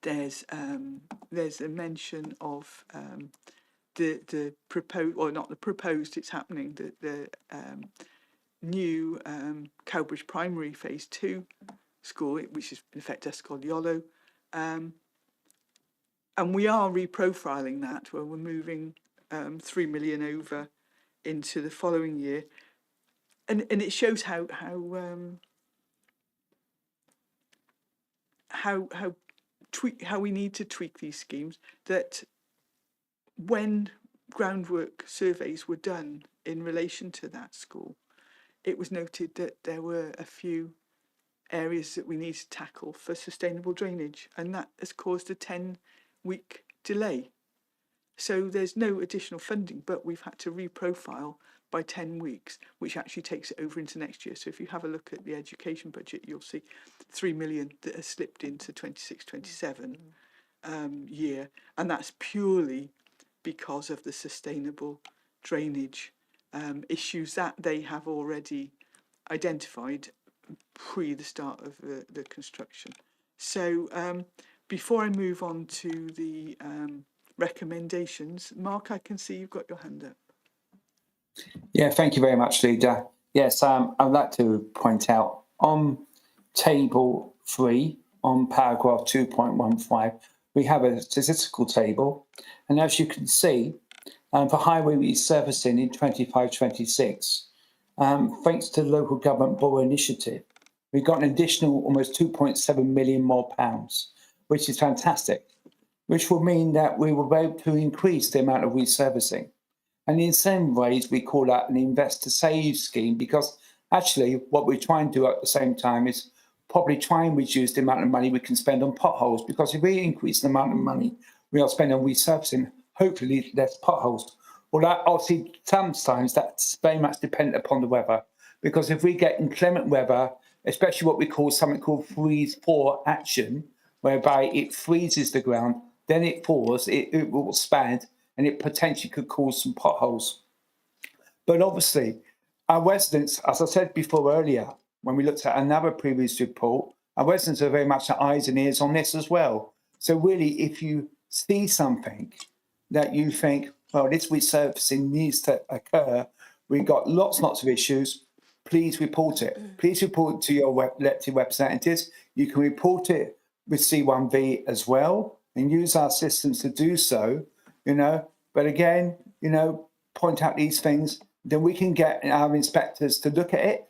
There's a mention of the proposed, or not the proposed, it's happening, the new Cowbridge Primary Phase 2 school, which is in effect called YOLO. And we are reprofiling that, where we're moving 3 million over into the following year. And it shows how we need to tweak these schemes, that when groundwork surveys were done in relation to that school, it was noted that there were a few areas that we need to tackle for sustainable drainage, and that has caused a 10-week delay. So there's no additional funding, but we've had to reprofile by 10 weeks, which actually takes it over into next year. So if you have a look at the education budget, you'll see 3 million that has slipped into 26-27 year, and that's purely because of the sustainable drainage issues that they have already identified pre the start of the construction. So before I move on to the recommendations, Mark, I can see you've got your hand up. Yeah, thank you very much, Leader. Yes, I'd like to point out on table 3, on paragraph 2.15, we have a statistical table. And as you can see, for highway resurfacing in 25-26, thanks to the local government borough initiative, we've got an additional almost 2.7 million more pounds, which is fantastic, which will mean that we will be able to increase the amount of resurfacing. And in some ways, we call that an invest to save scheme, because actually what we're trying to do at the same time is probably try and reduce the amount of money we can spend on potholes, because if we increase the amount of money we are spending on resurfacing, hopefully less potholes. Well, that obviously sometimes that's very much dependent upon the weather, because if we get inclement weather, especially what we call something called freeze-thaw action, whereby it freezes the ground, then it thaws, it will expand, and it potentially could cause some potholes. But obviously, our residents, as I said before earlier, when we looked at another previous report, our residents are very much eyes and ears on this as well. So really, if you see something that you think, well, this resurfacing needs to occur, we've got lots of issues, please report it. Please report it to your elected representatives. You can report it with C1V as well and use our systems to do so, But again, point out these things, then we can get our inspectors to look at it,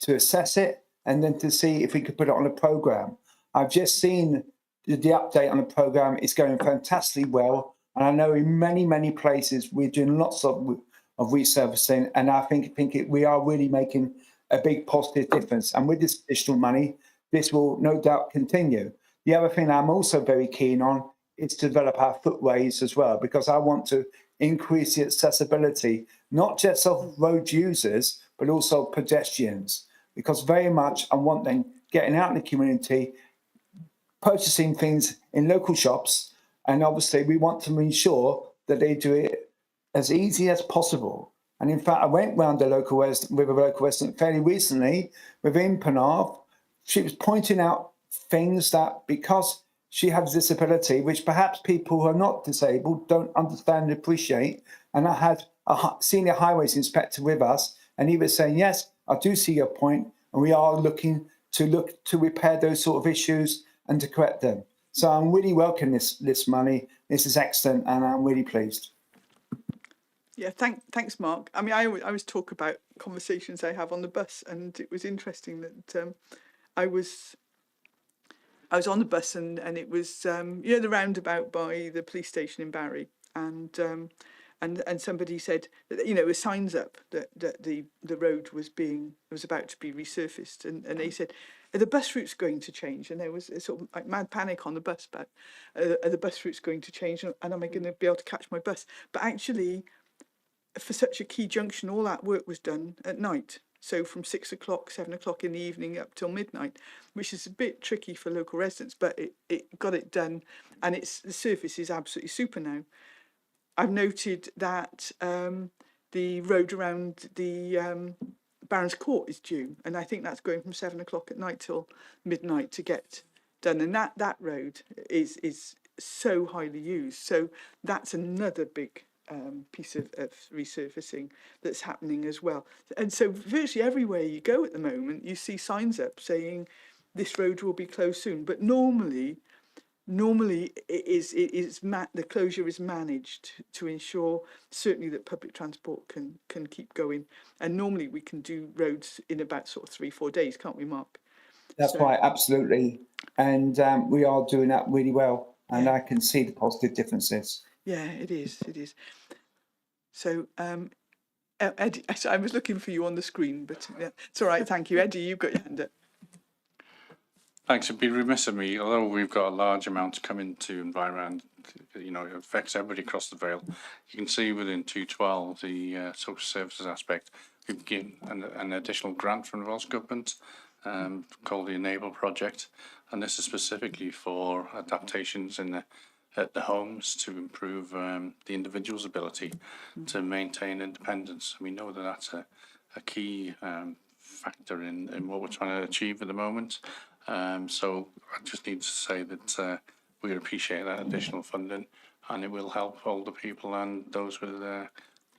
to assess it, and then to see if we could put it on a programme. I've just seen the update on the programme is going fantastically well. And I know in many, many places we're doing lots of resurfacing, and I think we are really making a big positive difference. And with this additional money, this will no doubt continue. The other thing I'm also very keen on is to develop our footways as well, because I want to increase the accessibility, not just of road users, but also pedestrians, because very much I want them getting out in the community, purchasing things in local shops, and obviously we want to ensure that they do it as easy as possible. And in fact, I went round with a local resident fairly recently within Penarth. She was pointing out things that, because she had a disability, which perhaps people who are not disabled don't understand and appreciate. And I had a senior highways inspector with us, and he was saying, yes, I do see your point, and we are looking to repair those sort of issues and to correct them. So I'm really welcoming this money. This is excellent, and I'm really pleased. Yeah, thanks, Mark. I mean, I always talk about conversations I have on the bus, and it was interesting that I was on the bus, and it was the roundabout by the police station in Barry, and somebody said that there were signs up that the road was about to be resurfaced, and they said, are the bus routes going to change? And there was a sort of like mad panic on the bus about, are the bus routes going to change? And am I going to be able to catch my bus? But actually, for such a key junction, all that work was done at night. So from 6 o'clock, 7 o'clock in the evening up till midnight, which is a bit tricky for local residents, but it got it done, and the service is absolutely super now. I've noted that the road around the Barons Court is due, and I think that's going from 7 o'clock at night till midnight to get done. And that road is so highly used. So that's another big piece of resurfacing that's happening as well. And so virtually everywhere you go at the moment, you see signs up saying this road will be closed soon. But normally the closure is managed to ensure certainly that public transport can keep going. And normally we can do roads in about sort of 3-4 days, can't we, Mark? That's right, absolutely. And we are doing that really well. And I can see the positive differences. Yeah, it is. So, Eddie, I was looking for you on the screen, but it's all right. Thank you, Eddie. You've got your hand up. Thanks. It'd be remiss of me, although we've got a large amount coming to environment, you know, it affects everybody across the Vale. You can see within 212, the social services aspect, we've given an additional grant from the Welsh Government called the Enable Project. And this is specifically for adaptations at the homes to improve the individual's ability to maintain independence. We know that that's a key factor in what we're trying to achieve at the moment. So I just need to say that we appreciate that additional funding, and it will help older people and those with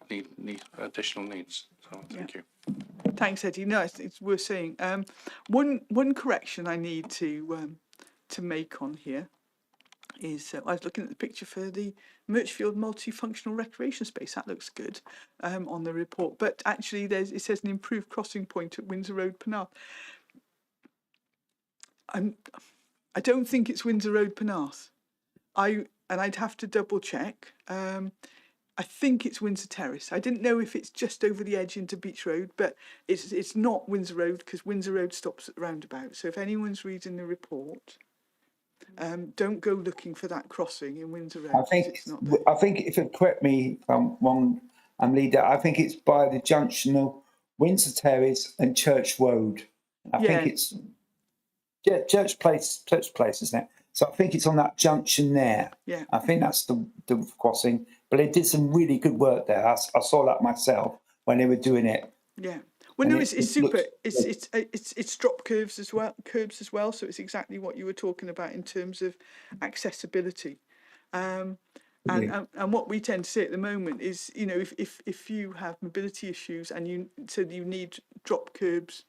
need additional needs. So thank you. Thanks, Eddie. No, it's worth saying. One correction I need to make on here is I was looking at the picture for the Mirchfield multifunctional recreation space. That looks good on the report, but actually it says an improved crossing point at Windsor Road, Penarth. I don't think it's Windsor Road, Penarth. I'd have to double check. I think it's Windsor Terrace. I didn't know if it's just over the edge into Beach Road, but it's not Windsor Road, because Windsor Road stops at the roundabout. So if anyone's reading the report, don't go looking for that crossing in Windsor Road. I think if it correct me if I'm wrong, leader, I think it's by the junction of Windsor Terrace and Church Road. I think it's Church Place, isn't it? So I think it's on that junction there. Yeah. I think that's the crossing. But they did some really good work there. I saw that myself when they were doing it. Yeah. Well, no, it's super. It's drop curbs as well. So it's exactly what you were talking about in terms of accessibility. And what we tend to say at the moment is, you know, if you have mobility issues and you need drop curbs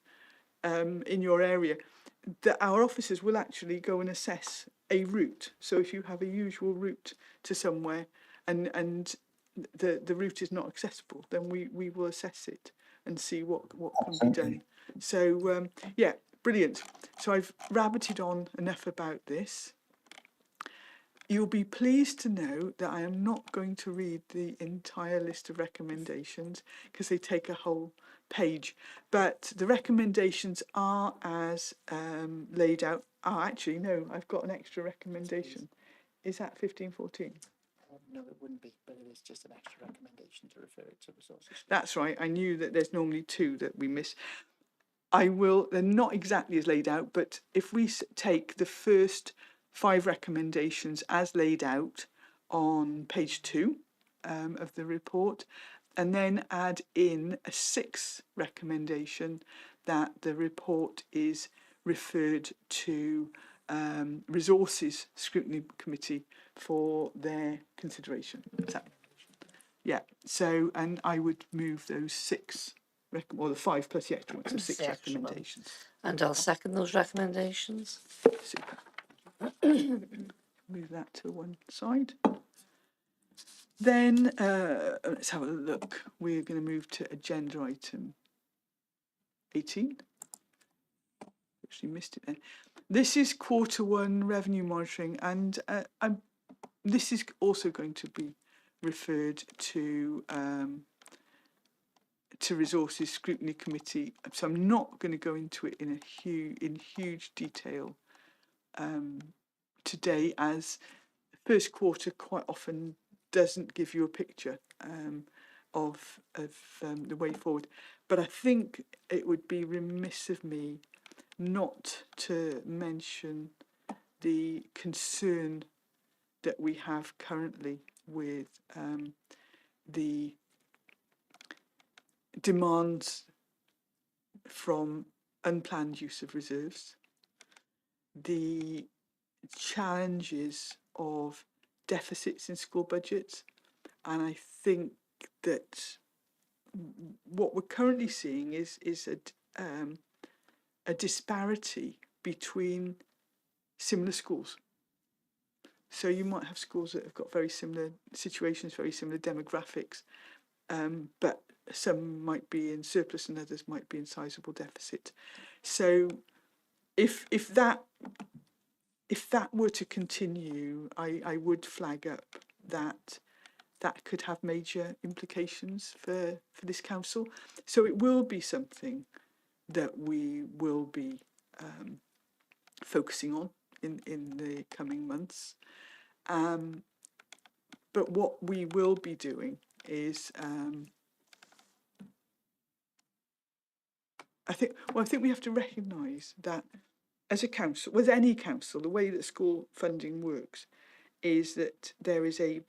in your area, that our officers will actually go and assess a route. So if you have a usual route to somewhere and the route is not accessible, then we will assess it and see what can be done. So yeah, brilliant. So I've rabbited on enough about this. You'll be pleased to know that I am not going to read the entire list of recommendations because they take a whole page. But the recommendations are as laid out. Oh, actually, no, I've got an extra recommendation. Is that 1514? No, it wouldn't be, but it is just an extra recommendation to refer it to resources. That's right. I knew that there's normally two that we miss. They're not exactly as laid out, but if we take the first 5 recommendations as laid out on page 2 of the report, and then add in a 6th recommendation that the report is referred to Resources Scrutiny Committee for their consideration. Yeah, so, and I would move those 6, or the 5 plus the extra ones, so 6 recommendations. And I'll second those recommendations. Super. Move that to one side. Then let's have a look. We're going to move to agenda item 18. Actually missed it then. This is Q1 revenue monitoring, and this is also going to be referred to to Resources Scrutiny Committee. So I'm not going to go into it in huge detail today, as first quarter quite often doesn't give you a picture of the way forward. But I think it would be remiss of me not to mention the concern that we have currently with the demands from unplanned use of reserves, the challenges of deficits in school budgets, and I think that what we're currently seeing is a disparity between similar schools. So you might have schools that have got very similar situations, very similar demographics, but some might be in surplus and others might be in sizable deficit. So if that were to continue, I would flag up that could have major implications for this council. So it will be something that we will be focusing on in the coming months. But what we will be doing is, I think we have to recognise that as a council, with any council, the way that school funding works is that there is a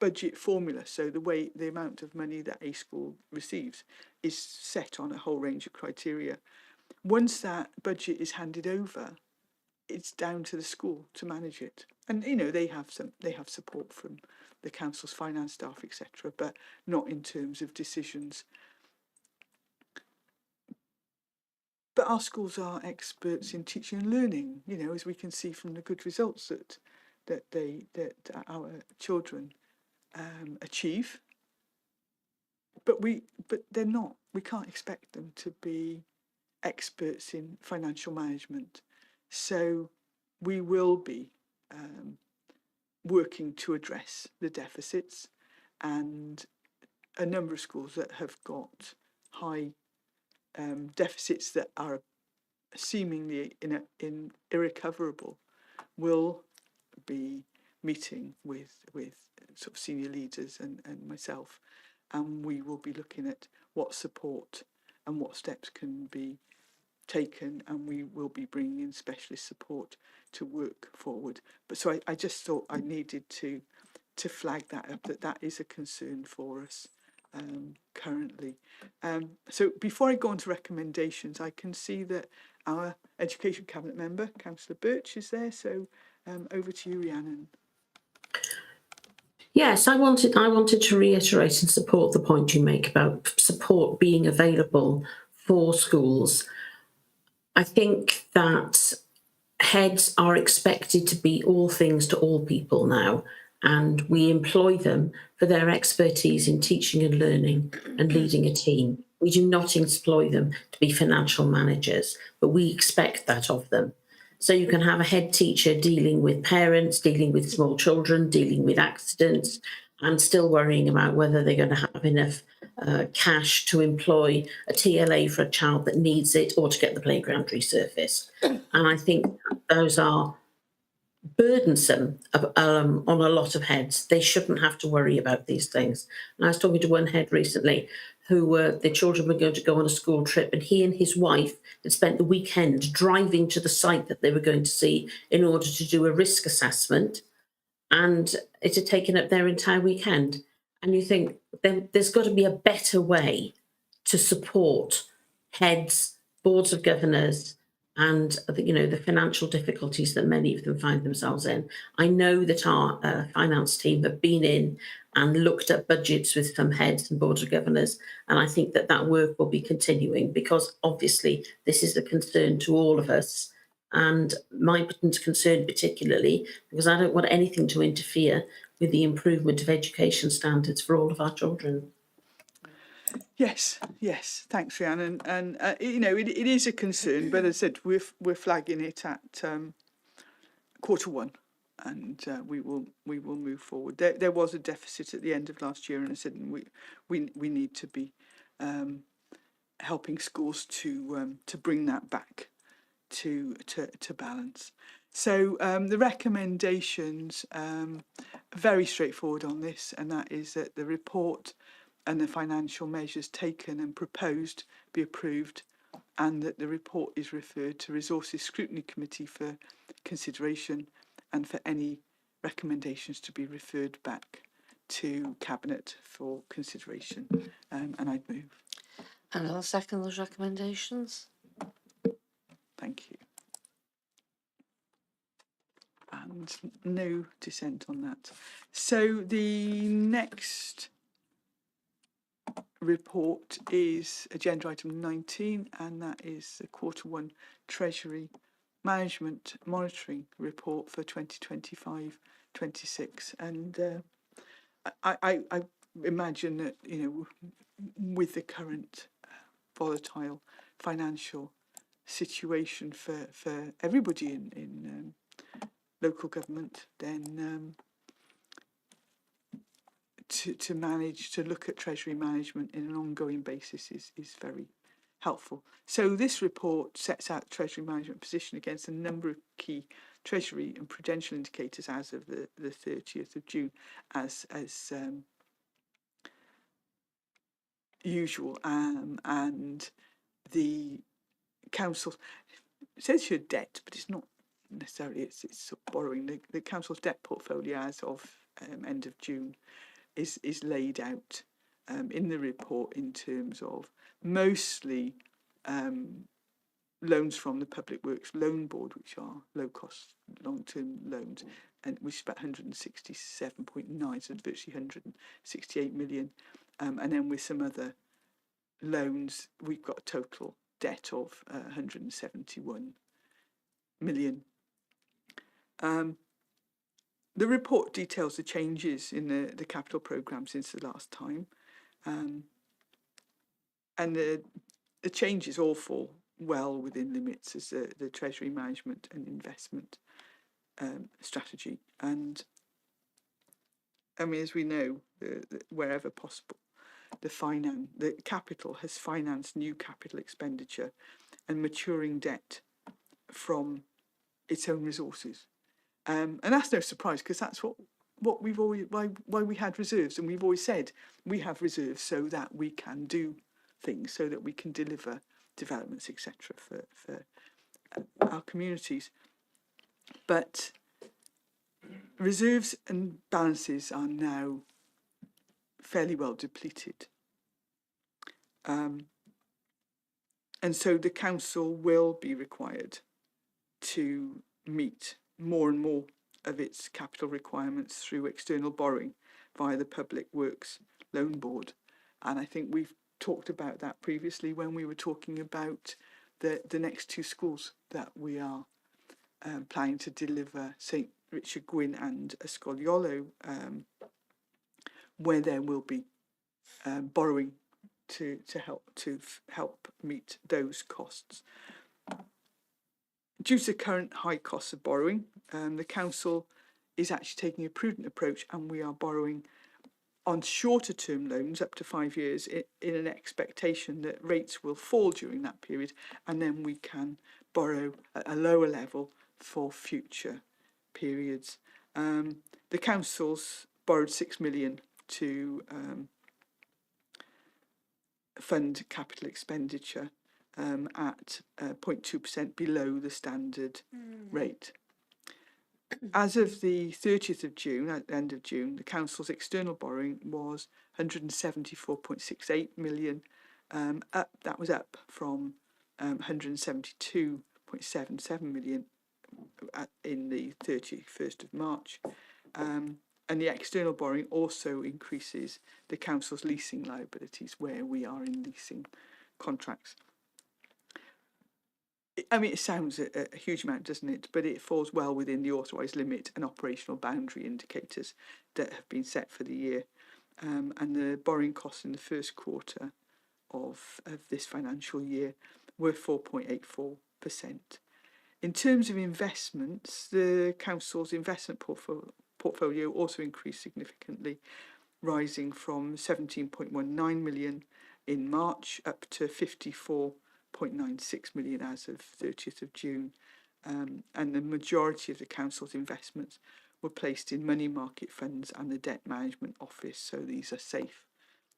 budget formula. So the amount of money that a school receives is set on a whole range of criteria. Once that budget is handed over, it's down to the school to manage it. And they have support from the council's finance staff, etc., but not in terms of decisions. But our schools are experts in teaching and learning, as we can see from the good results that our children achieve. But they're not. We can't expect them to be experts in financial management. So we will be working to address the deficits, and a number of schools that have got high deficits that are seemingly irrecoverable will be meeting with sort of senior leaders and myself, and we will be looking at what support and what steps can be taken, and we will be bringing in specialist support to work forward. But so I just thought I needed to flag that up, that is a concern for us currently. So before I go on to recommendations, I can see that our Education Cabinet member, Councillor Birch, is there. So over to you, Rhiannon. Yes, I wanted to reiterate and support the point you make about support being available for schools. I think that heads are expected to be all things to all people now, and we employ them for their expertise in teaching and learning and leading a team. We do not employ them to be financial managers, but we expect that of them. So you can have a head teacher dealing with parents, dealing with small children, dealing with accidents, and still worrying about whether they're going to have enough cash to employ a TLA for a child that needs it, or to get the playground resurfaced. And I think those are burdensome on a lot of heads. They shouldn't have to worry about these things. And I was talking to one head recently who the children were going to go on a school trip, and he and his wife had spent the weekend driving to the site that they were going to see in order to do a risk assessment, and it had taken up their entire weekend. And you think there's got to be a better way to support heads, boards of governors, and the financial difficulties that many of them find themselves in. I know that our finance team have been in and looked at budgets with some heads and boards of governors, and I think that work will be continuing, because obviously this is a concern to all of us, and my concern particularly because I don't want anything to interfere with the improvement of education standards for all of our children. Yes, thanks, Rhiannon. And it is a concern, but as I said, we're flagging it at Q1, and we will move forward. There was a deficit at the end of last year, and I said we need to be helping schools to bring that back to balance. So the recommendations are very straightforward on this, and that is that the report and the financial measures taken and proposed be approved, and that the report is referred to Resources Scrutiny Committee for consideration, and for any recommendations to be referred back to Cabinet for consideration. And I'd move. And I'll second those recommendations. Thank you. And no dissent on that. So the next report is agenda item 19, and that is the Q1 Treasury Management Monitoring Report for 2025-26. And I imagine that, you know, with the current volatile financial situation for everybody in local government, then to manage to look at Treasury management in an ongoing basis is very helpful. So this report sets out Treasury management position against a number of key Treasury and prudential indicators as of the 30th of June, as usual, and the council, it says here debt, but it's not necessarily, it's sort of borrowing. The council's debt portfolio as of end of June is laid out in the report in terms of mostly loans from the Public Works Loan Board, which are low cost long-term loans, and which is about 167.9, so virtually 168 million. And then with some other loans, we've got a total debt of 171 million. The report details the changes in the capital programme since the last time, and the changes all fall well within limits as the Treasury management and investment strategy. And I mean, as we know, wherever possible, the capital has financed new capital expenditure and maturing debt from its own resources. And that's no surprise, because that's what we've always, why we had reserves, and we've always said we have reserves so that we can do things, so that we can deliver developments, etc. for our communities. But reserves and balances are now fairly well depleted. And so the council will be required to meet more and more of its capital requirements through external borrowing via the Public Works Loan Board. And I think we've talked about that previously when we were talking about the next two schools that we are planning to deliver, St Richard Gwyn and Ysgoliolo, where there will be borrowing to help meet those costs. Due to the current high costs of borrowing, the council is actually taking a prudent approach, and we are borrowing on shorter term loans up to 5 years in an expectation that rates will fall during that period, and then we can borrow at a lower level for future periods. The council's borrowed 6 million to fund capital expenditure at 0.2% below the standard rate. As of the 30th of June, at the end of June, the council's external borrowing was 174.68 million. That was up from 172.77 million in the 31st of March. And the external borrowing also increases the council's leasing liabilities, where we are in leasing contracts. I mean, it sounds a huge amount, doesn't it? But it falls well within the authorised limit and operational boundary indicators that have been set for the year. And the borrowing costs in the first quarter of this financial year were 4.84%. In terms of investments, the council's investment portfolio also increased significantly, rising from 17.19 million in March, up to 54.96 million as of 30th of June. And the majority of the council's investments were placed in money market funds and the debt management office, so these are safe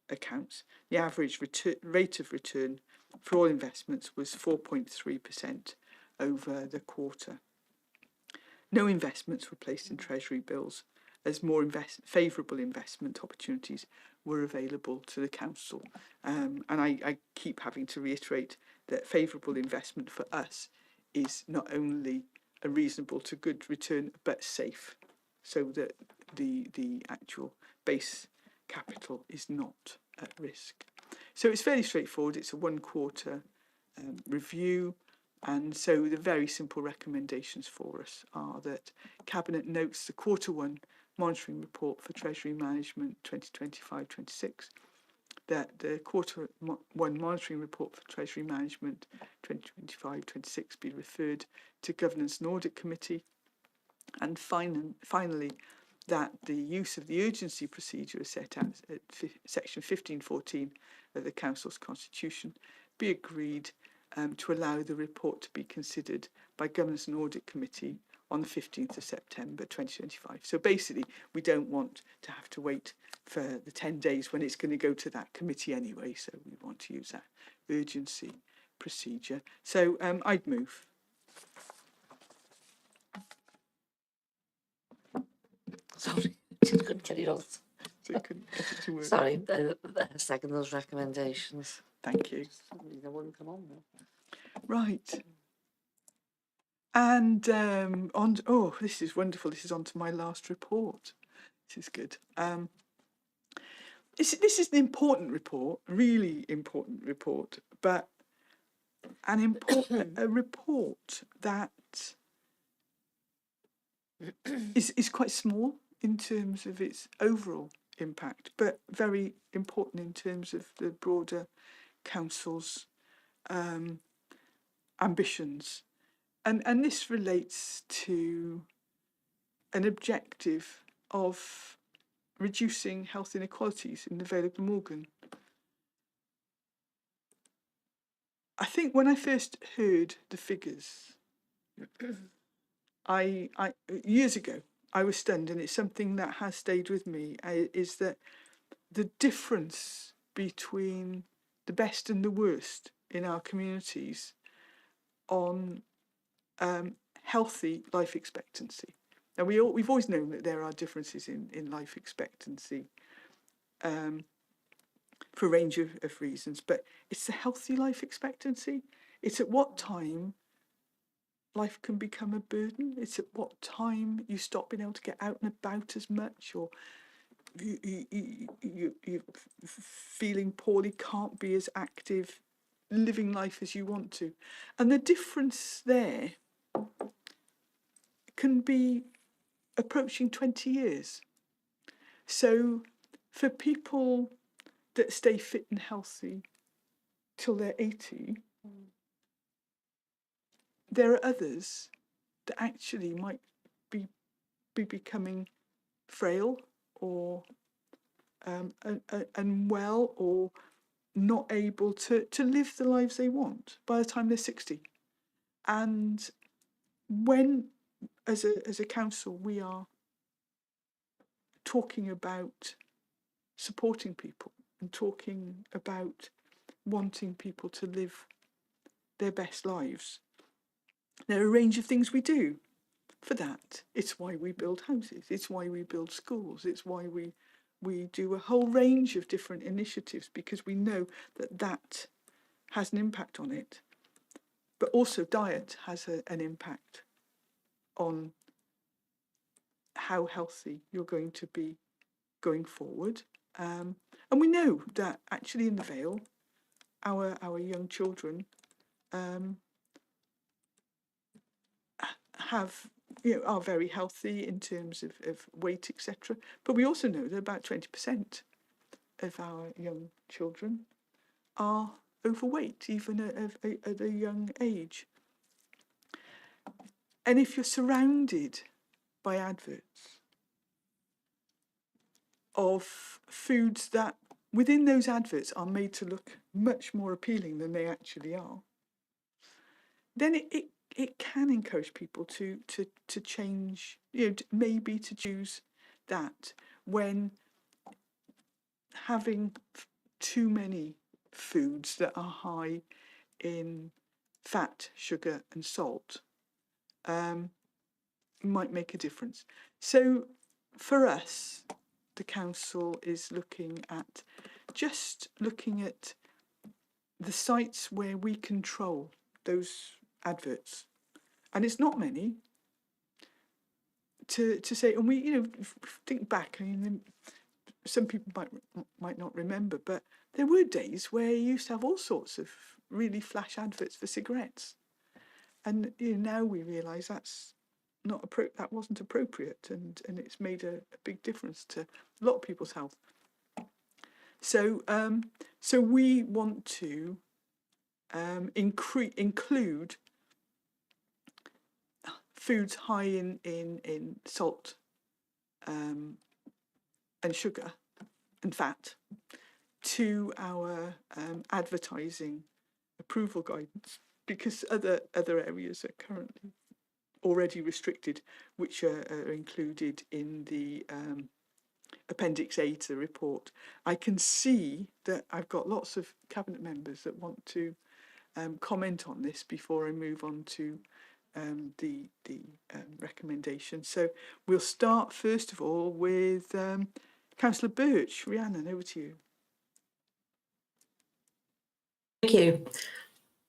accounts. The average rate of return for all investments was 4.3% over the quarter. No investments were placed in Treasury bills, as more favourable investment opportunities were available to the council. And I keep having to reiterate that favourable investment for us is not only a reasonable to good return, but safe, so that the actual base capital is not at risk. So it's fairly straightforward. It's a 1 quarter review. And so the very simple recommendations for us are that Cabinet notes the Q1 monitoring report for Treasury Management 2025-26, that the Q1 monitoring report for Treasury Management 2025-26 be referred to Governance and Audit Committee, and finally that the use of the urgency procedure as set out at section 1514 of the Council's Constitution be agreed to allow the report to be considered by Governance and Audit Committee on the 15th of September 2025. So basically, we don't want to have to wait for the 10 days when it's going to go to that committee anyway, so we want to use that urgency procedure. So I'd move. Sorry, just couldn't get it out. So you couldn't get it to work. Sorry, second those recommendations. Thank you. Suddenly they wouldn't come on now. Right. And this is wonderful. This is on to my last report. This is good. This is an important report, really important report, but a report that is quite small in terms of its overall impact, but very important in terms of the broader council's ambitions. And this relates to an objective of reducing health inequalities in the Vale of Glamorgan. I think when I first heard the figures, I years ago, I was stunned, and it's something that has stayed with me, is that the difference between the best and the worst in our communities on healthy life expectancy. Now, we've always known that there are differences in life expectancy for a range of reasons, but it's the healthy life expectancy. It's at what time life can become a burden. It's at what time you stop being able to get out and about as much, or you're feeling poorly, can't be as active, living life as you want to. And the difference there can be approaching 20 years. So for people that stay fit and healthy till they're 80, there are others that actually might be becoming frail or unwell or not able to live the lives they want by the time they're 60. And when, as a council, we are talking about supporting people and talking about wanting people to live their best lives, there are a range of things we do for that. It's why we build houses, it's why we build schools, it's why we do a whole range of different initiatives, because we know that has an impact on it. But also diet has an impact on how healthy you're going to be going forward. And we know that actually in the Vale, our young children are very healthy in terms of weight, etc. But we also know that about 20% of our young children are overweight, even at a young age. And if you're surrounded by adverts of foods that within those adverts are made to look much more appealing than they actually are, then it can encourage people to change, maybe to choose that when having too many foods that are high in fat, sugar and salt might make a difference. So for us, the council is looking at the sites where we control those adverts, and it's not many, to say, and we think back. I mean, some people might not remember, but there were days where you used to have all sorts of really flash adverts for cigarettes, and now we realise that's that wasn't appropriate, and it's made a big difference to a lot of people's health. So so we want to include foods high in salt and sugar and fat to our advertising approval guidance, because other areas are currently already restricted, which are included in the Appendix A to the report. I can see that I've got lots of Cabinet members that want to comment on this before I move on to the recommendation. So we'll start first of all with Councillor Birch. Rhiannon, over to you. Thank you.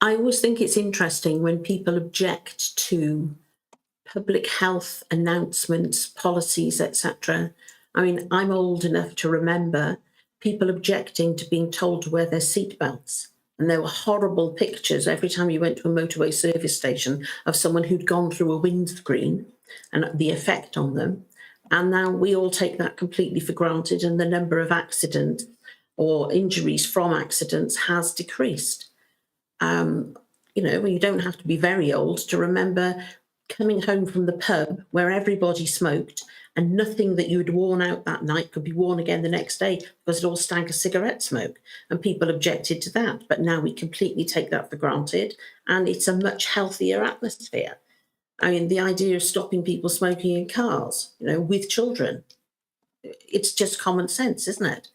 I always think it's interesting when people object to public health announcements, policies, etc. I mean, I'm old enough to remember people objecting to being told to wear their seatbelts. And there were horrible pictures every time you went to a motorway service station of someone who'd gone through a windscreen and the effect on them. And now we all take that completely for granted, and the number of accidents or injuries from accidents has decreased. You don't have to be very old to remember coming home from the pub where everybody smoked and nothing that you'd worn out that night could be worn again the next day because it all stank of cigarette smoke, and people objected to that. But now we completely take that for granted, and it's a much healthier atmosphere. I mean, the idea of stopping people smoking in cars, with children, it's just common sense, isn't it?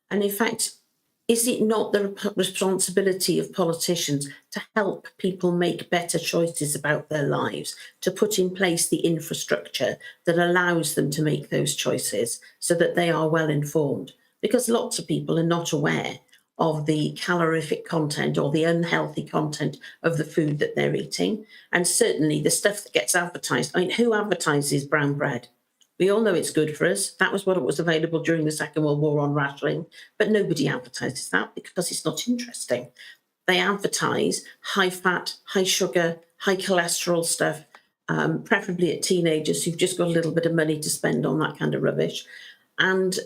And in fact, is it not the responsibility of politicians to help people make better choices about their lives, to put in place the infrastructure that allows them to make those choices so that they are well informed? Because lots of people are not aware of the calorific content or the unhealthy content of the food that they're eating. And certainly the stuff that gets advertised. I mean, who advertises brown bread? We all know it's good for us. That was what it was available during the Second World War on rationing, but nobody advertises that because it's not interesting. They advertise high fat, high sugar, high cholesterol stuff, preferably at teenagers who've just got a little bit of money to spend on that kind of rubbish. And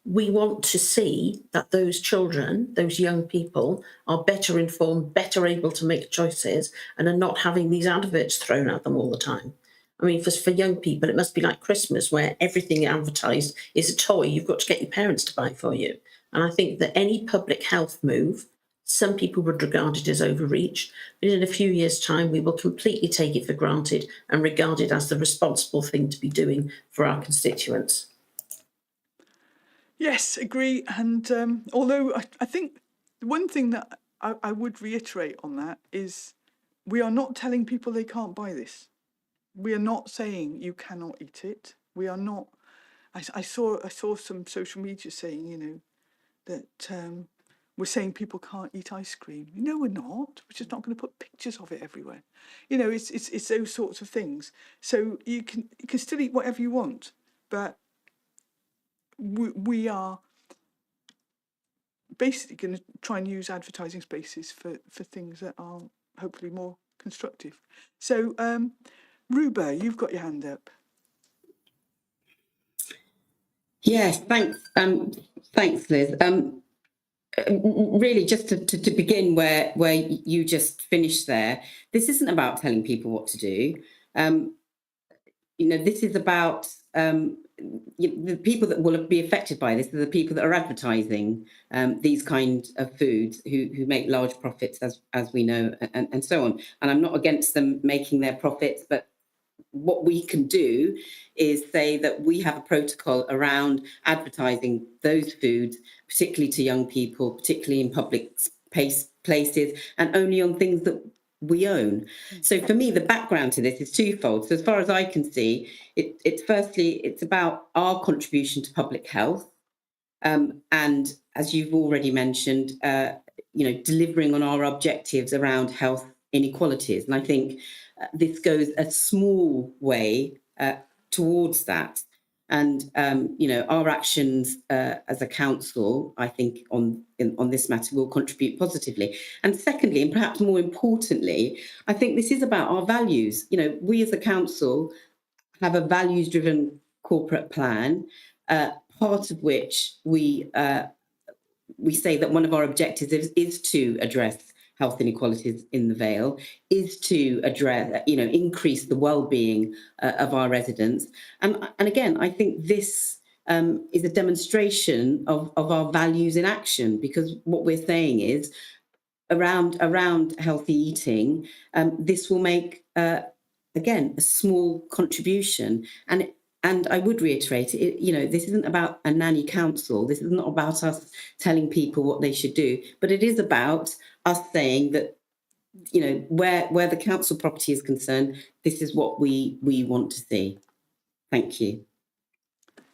we want to see that those children, those young people, are better informed, better able to make choices, and are not having these adverts thrown at them all the time. I mean, for young people, it must be like Christmas, where everything advertised is a toy you've got to get your parents to buy for you. And I think that any public health move, some people would regard it as overreach, but in a few years' time, we will completely take it for granted and regard it as the responsible thing to be doing for our constituents. Yes, agree. And although I think the one thing that I would reiterate on that is we are not telling people they can't buy this. We are not saying you cannot eat it. We are not. I saw some social media saying, that we're saying people can't eat ice cream. No, we're not. We're just not going to put pictures of it everywhere. It's those sorts of things. So you can still eat whatever you want, but we are basically going to try and use advertising spaces for things that are hopefully more constructive. So. Ruba, you've got your hand up. Yes, thanks. Thanks, Liz. Really, just to begin where you just finished there, this isn't about telling people what to do. This is about the people that will be affected by this are the people that are advertising these kind of foods who make large profits, as we know, and so on. And I'm not against them making their profits, but what we can do is say that we have a protocol around advertising those foods, particularly to young people, particularly in public places, and only on things that we own. So for me, the background to this is twofold. So as far as I can see, it's about our contribution to public health, and as you've already mentioned, delivering on our objectives around health inequalities. And I think this goes a small way towards that. And our actions as a council, I think, on this matter will contribute positively. And secondly, and perhaps more importantly, I think this is about our values. We as a council have a values-driven corporate plan, part of which we say that one of our objectives is to address health inequalities in the Vale, is to address, increase the well-being of our residents. And again, I think this is a demonstration of our values in action, because what we're saying is around healthy eating, this will make, again, a small contribution. And I would reiterate, this isn't about a nanny council. This is not about us telling people what they should do, but it is about us saying that, where the council property is concerned, this is what we want to see. Thank you.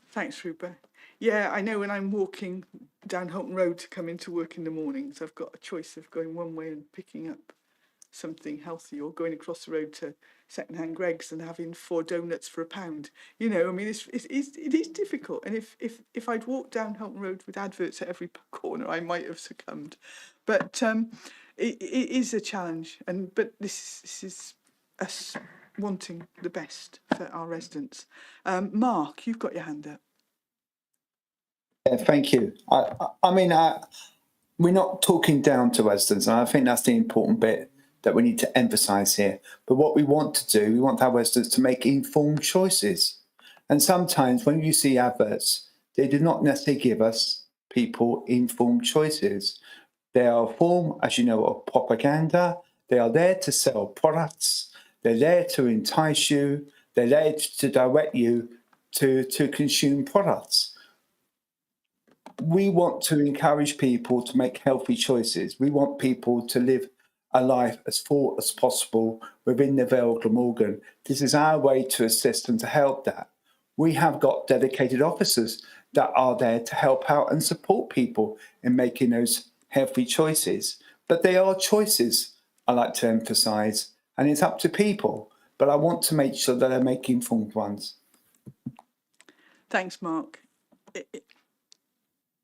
Thanks, Rupa. Yeah, I know when I'm walking down Holton Road to come into work in the mornings, I've got a choice of going one way and picking up something healthy, or going across the road to secondhand Greg's and having 4 donuts for £1. It is difficult. And if I'd walked down Holton Road with adverts at every corner, I might have succumbed. But it is a challenge. But this is us wanting the best for our residents. Mark, you've got your hand up. Yeah, thank you. We're not talking down to residents, and I think that's the important bit that we need to emphasise here. But what we want to do, we want our residents to make informed choices. And sometimes when you see adverts, they do not necessarily give us people informed choices. They are a form, as you know, of propaganda. They are there to sell products. They're there to entice you. They're there to direct you to consume products. We want to encourage people to make healthy choices. We want people to live a life as full as possible within the Vale Glamorgan. This is our way to assist and to help that. We have got dedicated officers that are there to help out and support people in making those healthy choices. But they are choices, I like to emphasise, and it's up to people. But I want to make sure that they're making informed ones. Thanks, Mark.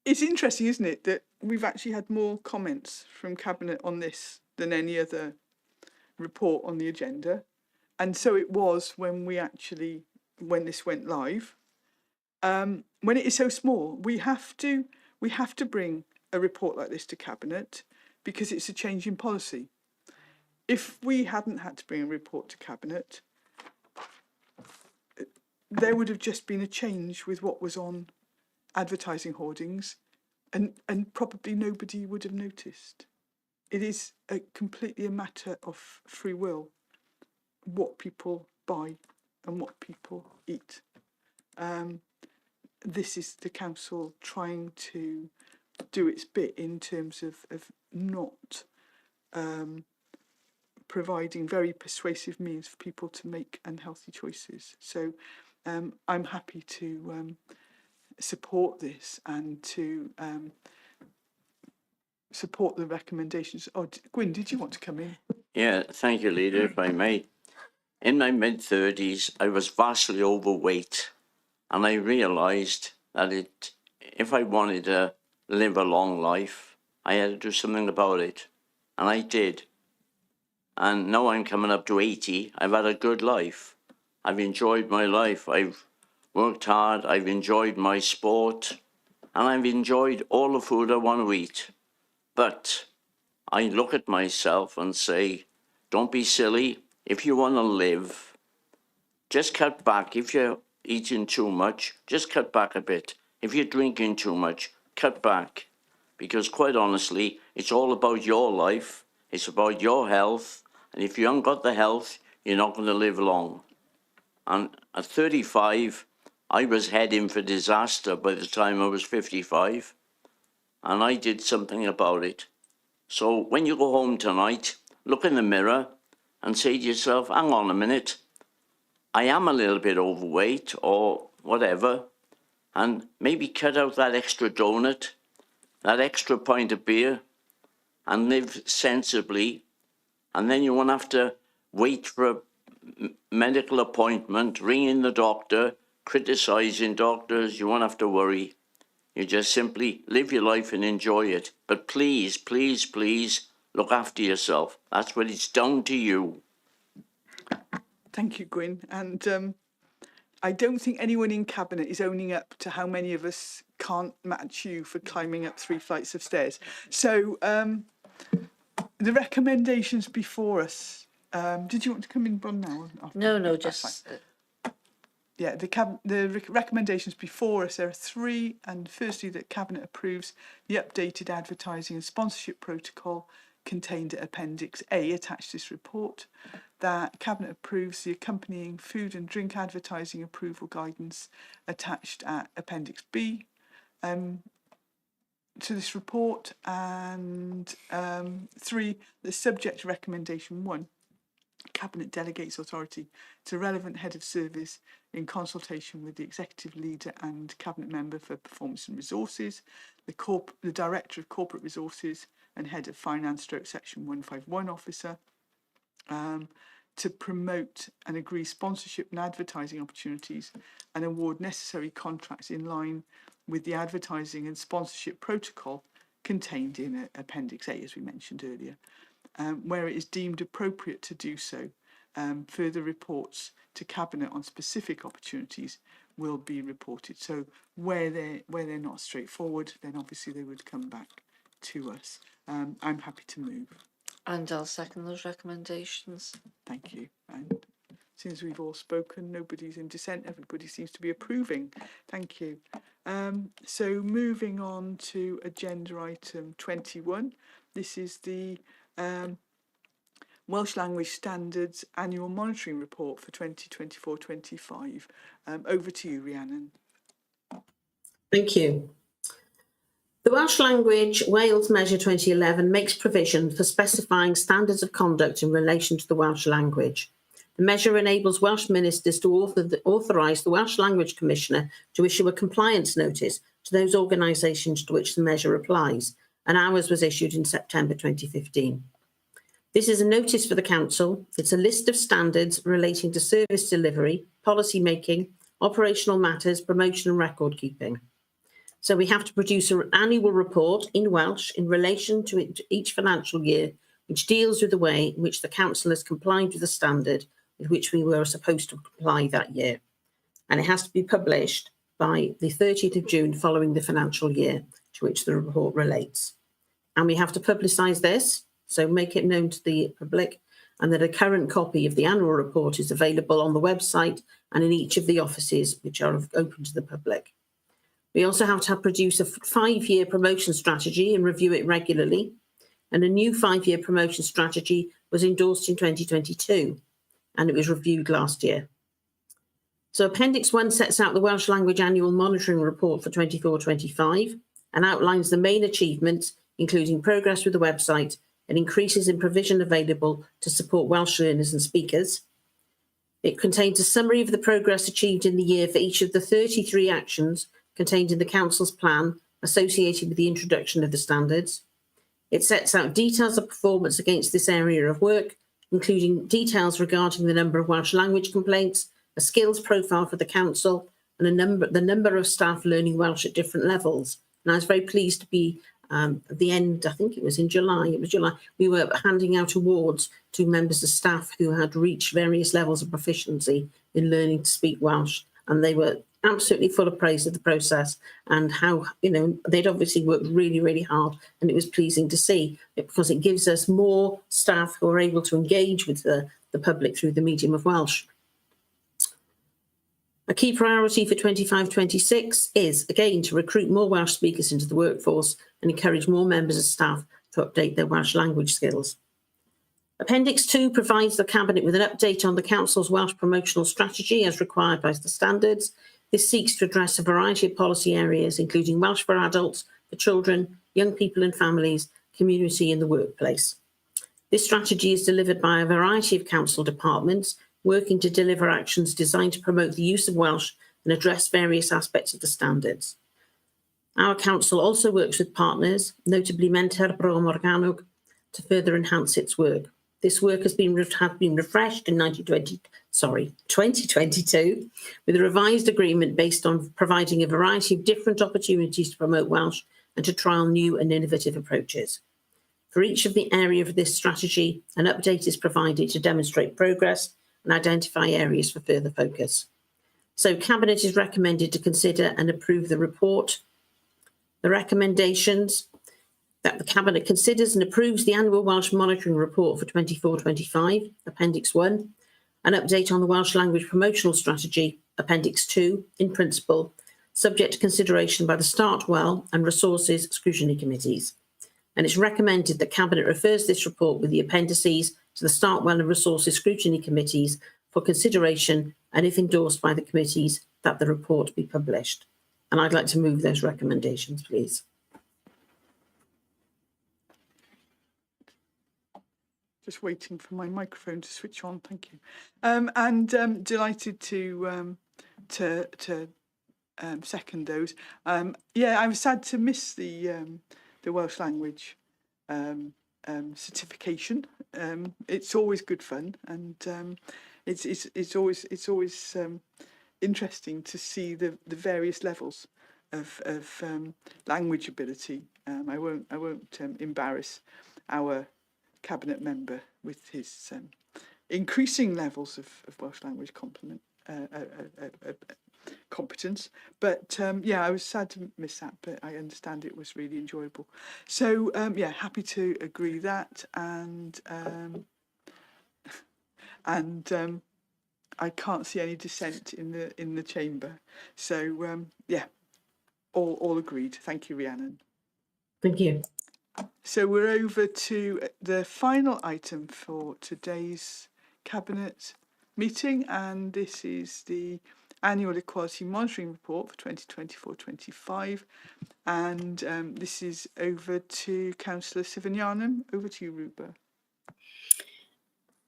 It's interesting, isn't it, that we've actually had more comments from Cabinet on this than any other report on the agenda. And so it was when this went live. When it is so small, we have to bring a report like this to Cabinet because it's a change in policy. If we hadn't had to bring a report to Cabinet, there would have just been a change with what was on advertising hoardings, and probably nobody would have noticed. It is completely a matter of free will, what people buy and what people eat. This is the council trying to do its bit in terms of not providing very persuasive means for people to make unhealthy choices. So I'm happy to support this and to support the recommendations. Oh, Gwyn, did you want to come in? Yeah, thank you, Leader, if I may. In my mid-30s, I was vastly overweight, and I realised that if I wanted to live a long life, I had to do something about it, and I did. And now I'm coming up to 80, I've had a good life. I've enjoyed my life, I've worked hard, I've enjoyed my sport, and I've enjoyed all the food I want to eat. But I look at myself and say, don't be silly. If you want to live, just cut back. If you're eating too much, just cut back a bit. If you're drinking too much, cut back. Because quite honestly, it's all about your life. It's about your health. And if you haven't got the health, you're not going to live long. And at 35, I was heading for disaster by the time I was 55. And I did something about it. So when you go home tonight, look in the mirror and say to yourself, hang on a minute, I am a little bit overweight or whatever, and maybe cut out that extra donut, that extra pint of beer, and live sensibly. And then you won't have to wait for a medical appointment, ring in the doctor, criticising doctors. You won't have to worry. You just simply live your life and enjoy it. But please, please, please look after yourself. That's what it's down to you. Thank you, Gwyn. And I don't think anyone in Cabinet is owning up to how many of us can't match you for climbing up 3 flights of stairs. So the recommendations before us, did you want to come in, Bron, now? No, That's fine. just Yeah, the recommendations before us, there are 3, and firstly that Cabinet approves the updated advertising and sponsorship protocol contained at Appendix A attached to this report, that Cabinet approves the accompanying food and drink advertising approval guidance attached at Appendix B to this report, and 3, the subject to recommendation 1, Cabinet delegates authority to relevant head of service in consultation with the executive leader and Cabinet member for performance and resources, the director of corporate resources and head of finance stroke section 151 officer, to promote and agree sponsorship and advertising opportunities and award necessary contracts in line with the advertising and sponsorship protocol contained in Appendix A, as we mentioned earlier. Where it is deemed appropriate to do so, further reports to Cabinet on specific opportunities will be reported. So where they're not straightforward, then obviously they would come back to us. I'm happy to move. and I'll second those recommendations. Thank you. And since we've all spoken, nobody's in dissent, everybody seems to be approving. Thank you. So moving on to agenda item 21. This is the Welsh Language Standards Annual Monitoring Report for 2024-25. Over to you, Rhiannon. Thank you. The Welsh Language Wales Measure 2011 makes provision for specifying standards of conduct in relation to the Welsh language. The measure enables Welsh ministers to authorise the Welsh Language Commissioner to issue a compliance notice to those organisations to which the measure applies, and ours was issued in September 2015. This is a notice for the Council. It's a list of standards relating to service delivery, policy making, operational matters, promotion and record keeping. So we have to produce an annual report in Welsh in relation to each financial year, which deals with the way in which the Council has complied with the standard with which we were supposed to comply that year. And it has to be published by the 30th of June following the financial year to which the report relates. And we have to publicise this, so make it known to the public, and that a current copy of the annual report is available on the website and in each of the offices which are open to the public. We also have to produce a 5-year promotion strategy and review it regularly. And a new 5-year promotion strategy was endorsed in 2022, and it was reviewed last year. So Appendix 1 sets out the Welsh Language Annual Monitoring Report for 24-25 and outlines the main achievements, including progress with the website and increases in provision available to support Welsh learners and speakers. It contains a summary of the progress achieved in the year for each of the 33 actions contained in the Council's plan associated with the introduction of the standards. It sets out details of performance against this area of work, including details regarding the number of Welsh language complaints, a skills profile for the Council, and the number of staff learning Welsh at different levels. And I was very pleased to be at the end, I think it was in July, we were handing out awards to members of staff who had reached various levels of proficiency in learning to speak Welsh. And they were absolutely full of praise of the process and how, they'd obviously worked really, really hard. And it was pleasing to see it because it gives us more staff who are able to engage with the public through the medium of Welsh. A key priority for 25-26 is, again, to recruit more Welsh speakers into the workforce and encourage more members of staff to update their Welsh language skills. Appendix 2 provides the Cabinet with an update on the Council's Welsh promotional strategy as required by the standards. This seeks to address a variety of policy areas, including Welsh for adults, for children, young people and families, community and the workplace. This strategy is delivered by a variety of Council departments, working to deliver actions designed to promote the use of Welsh and address various aspects of the standards. Our Council also works with partners, notably Menter Glamorgan, to further enhance its work. This work has been refreshed in 2022 with a revised agreement based on providing a variety of different opportunities to promote Welsh and to trial new and innovative approaches. For each of the area of this strategy, an update is provided to demonstrate progress and identify areas for further focus. So Cabinet is recommended to consider and approve the report. The recommendations that the Cabinet considers and approves the annual Welsh Monitoring Report for 24-25, Appendix 1, an update on the Welsh Language Promotional Strategy, Appendix 2, in principle, subject to consideration by the Start Well and Resources Scrutiny Committees. And it's recommended that Cabinet refers this report with the appendices to the Start Well and Resources Scrutiny Committees for consideration, and if endorsed by the committees, that the report be published. And I'd like to move those recommendations, please. Just waiting for my microphone to switch on. Thank you. Delighted to second those. Yeah, I was sad to miss the Welsh language certification. It's always good fun, and it's always interesting to see the various levels of language ability. I won't embarrass our Cabinet member with his increasing levels of Welsh language competence. But yeah, I was sad to miss that, but I understand it was really enjoyable. So yeah, happy to agree that, and I can't see any dissent in the chamber. So yeah, all agreed. Thank you, Rhiannon. Thank you. So we're over to the final item for today's Cabinet meeting, and this is the Annual Equality Monitoring Report for 2024-25. And this is over to Councillor Sivanyanam. Over to you, Ruba.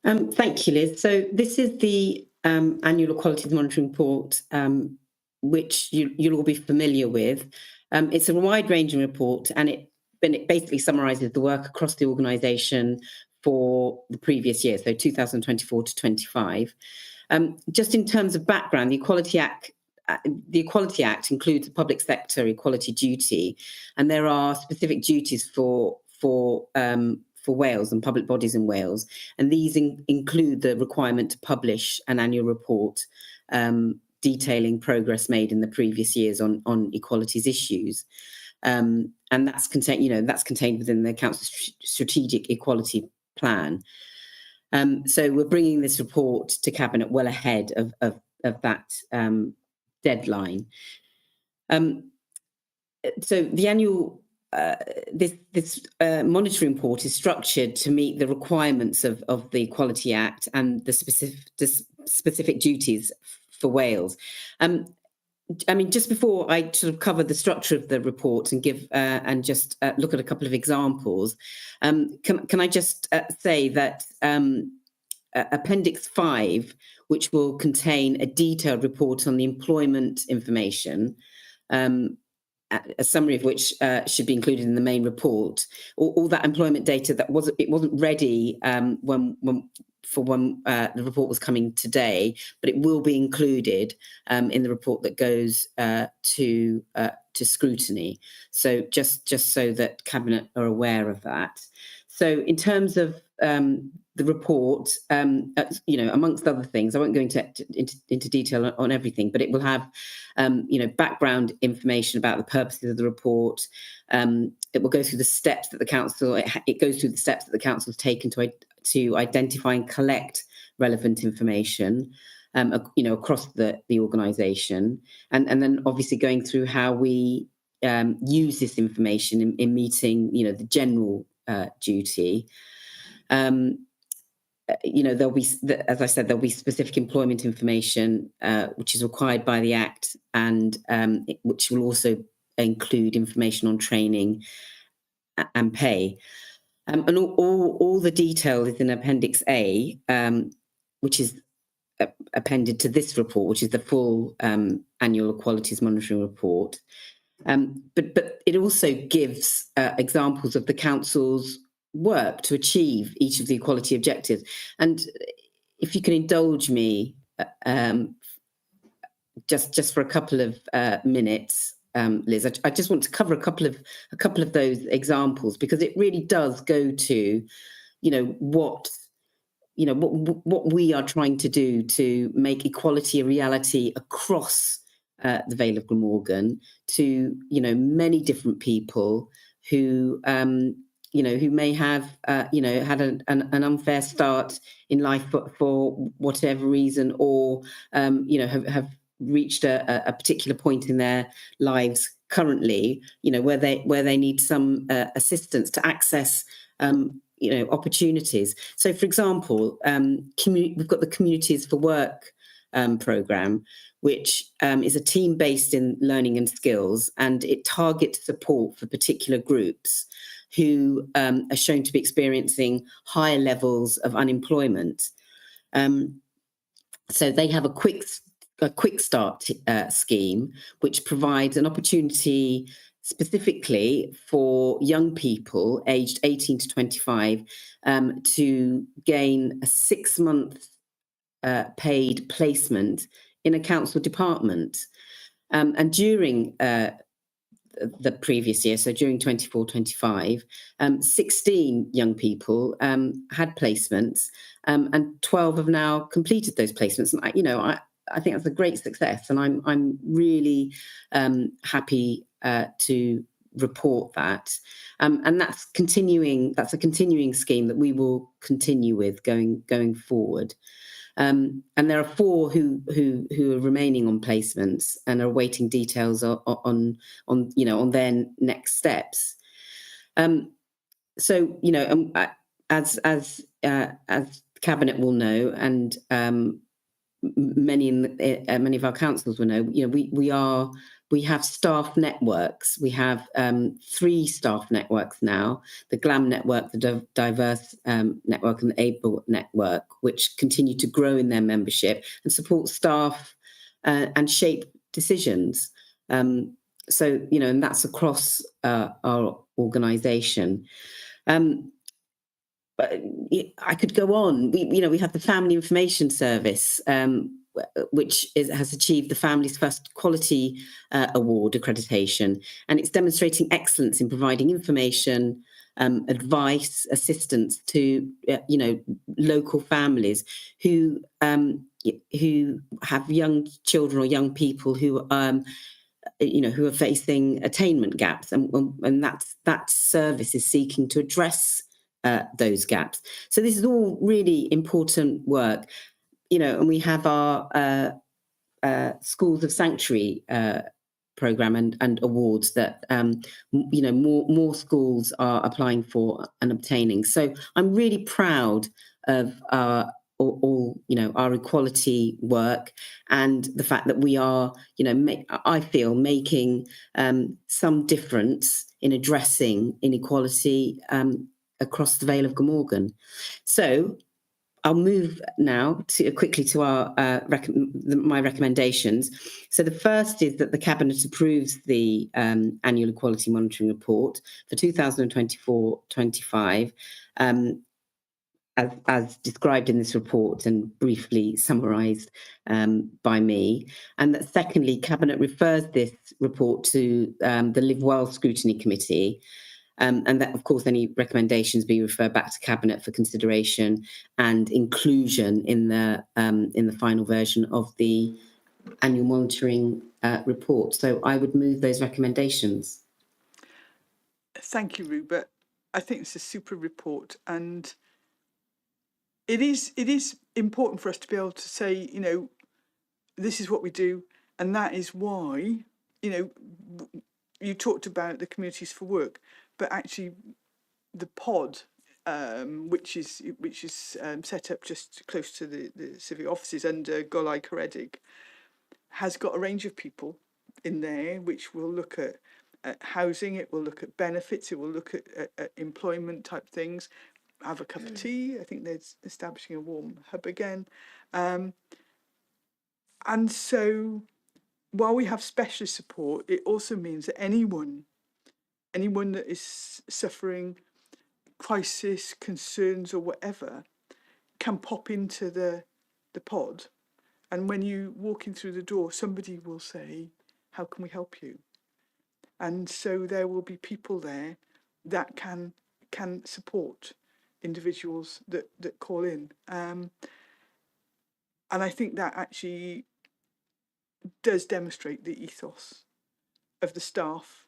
Thank you, Liz. So this is the Annual Equality Monitoring Report, which you'll all be familiar with. It's a wide-ranging report, and it basically summarises the work across the organisation for the previous year, so 2024 to 25. Just in terms of background, the Equality Act includes a public sector equality duty, and there are specific duties for Wales and public bodies in Wales, and these include the requirement to publish an annual report detailing progress made in the previous years on equalities issues. And that's contained within the Council's strategic equality plan. So we're bringing this report to Cabinet well ahead of that deadline. So the annual this monitoring report is structured to meet the requirements of the Equality Act and the specific duties for Wales. I mean, just before I sort of cover the structure of the report and give and just look at a couple of examples, can I just say that Appendix 5, which will contain a detailed report on the employment information, a summary of which should be included in the main report, all that employment data that wasn't ready when the report was coming today, but it will be included in the report that goes to scrutiny. So just so that Cabinet are aware of that. So in terms of the report, amongst other things, I won't go into detail on everything, but it will have background information about the purposes of the report. It will go through the steps that the council has taken to identify and collect relevant information. across the organisation, and then obviously going through how we use this information in meeting, the general duty. There'll be, as I said, there'll be specific employment information which is required by the Act, and which will also include information on training and pay. And all the detail is in Appendix A, which is appended to this report, which is the full annual equalities monitoring report. But it also gives examples of the council's work to achieve each of the equality objectives. And if you can indulge me, just for a couple of minutes, Liz, I just want to cover a couple of those examples, because it really does go to, what we are trying to do to make equality a reality across the Vale of Glamorgan, to many different people who who may have had an unfair start in life for whatever reason, or have reached a particular point in their lives currently, where they need some assistance to access opportunities. So, for example, we've got the Communities for Work programme, which is a team based in learning and skills, and it targets support for particular groups who are shown to be experiencing higher levels of unemployment. So they have a quick start scheme, which provides an opportunity specifically for young people aged 18 to 25 to gain a 6-month paid placement in a council department. And during the previous year, so during 24-25, 16 young people had placements, and 12 have now completed those placements. And I think that's a great success, and I'm really happy to report that. And that's continuing. That's a continuing scheme that we will continue with going forward. And there are 4 who are remaining on placements and are awaiting details on their next steps. So as Cabinet will know, and many of our councils will know, we have staff networks. We have 3 staff networks now: the GLAM network, the Diverse network, and the ABLE network, which continue to grow in their membership and support staff and shape decisions. So, and that's across our organisation. But I could go on. We have the Family Information Service, which has achieved the Family's First Quality Award accreditation, and it's demonstrating excellence in providing information, advice, assistance to local families who have young children or young people who are facing attainment gaps, and that service is seeking to address those gaps. So this is all really important work. And we have our Schools of Sanctuary programme and awards that more schools are applying for and obtaining. So I'm really proud of all our equality work, and the fact that we are I feel making some difference in addressing inequality across the Vale of Glamorgan. So I'll move now quickly to our my recommendations. So the first is that the Cabinet approves the Annual Equality Monitoring Report for 2024-25, as described in this report and briefly summarised by me. And that secondly, Cabinet refers this report to the Live Well Scrutiny Committee, and that, of course, any recommendations be referred back to Cabinet for consideration and inclusion in the final version of the annual monitoring report. So I would move those recommendations. Thank you, Rupert. I think it's a super report, and it is important for us to be able to say, this is what we do, and that is why, you know, you talked about the communities for work, but actually the pod, which is set up just close to the civic offices under Golau Caredig, has got a range of people in there which will look at housing, it will look at benefits, it will look at employment type things, have a cup of tea. I think they're establishing a warm hub again. And so while we have specialist support, it also means that anyone that is suffering crisis, concerns or whatever can pop into the pod. And when you walk in through the door, somebody will say, how can we help you? And so there will be people there that can support individuals that call in. And I think that actually does demonstrate the ethos of the staff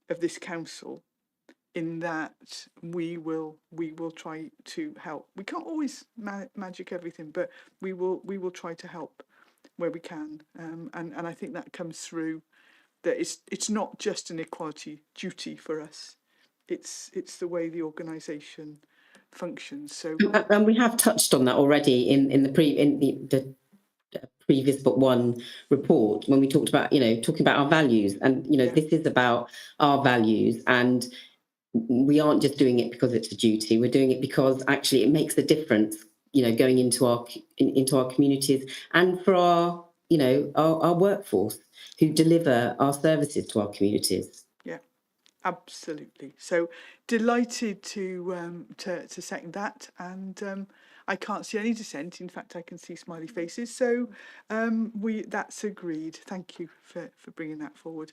of this council, in that we will try to help. We can't always magic everything, but we will try to help where we can. And I think that comes through, that it's not just an equality duty for us. It's the way the organisation functions. So, and we have touched on that already in the previous but one report, when we talked about, talking about our values, and this is about our values, and we aren't just doing it because it's a duty. We're doing it because actually it makes a difference, going into our communities, and for our our workforce who deliver our services to our communities. yeah, absolutely. So delighted to second that, and I can't see any dissent. In fact, I can see smiley faces. So that's agreed. Thank you for bringing that forward.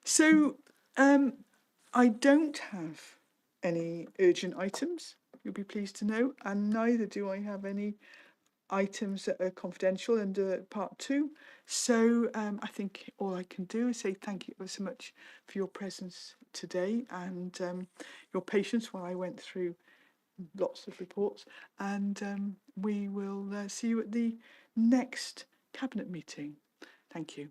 So I don't have any urgent items, you'll be pleased to know, and neither do I have any items that are confidential under part 2. So I think all I can do is say thank you so much for your presence today, and your patience while I went through lots of reports, and we will see you at the next Cabinet meeting. Thank you.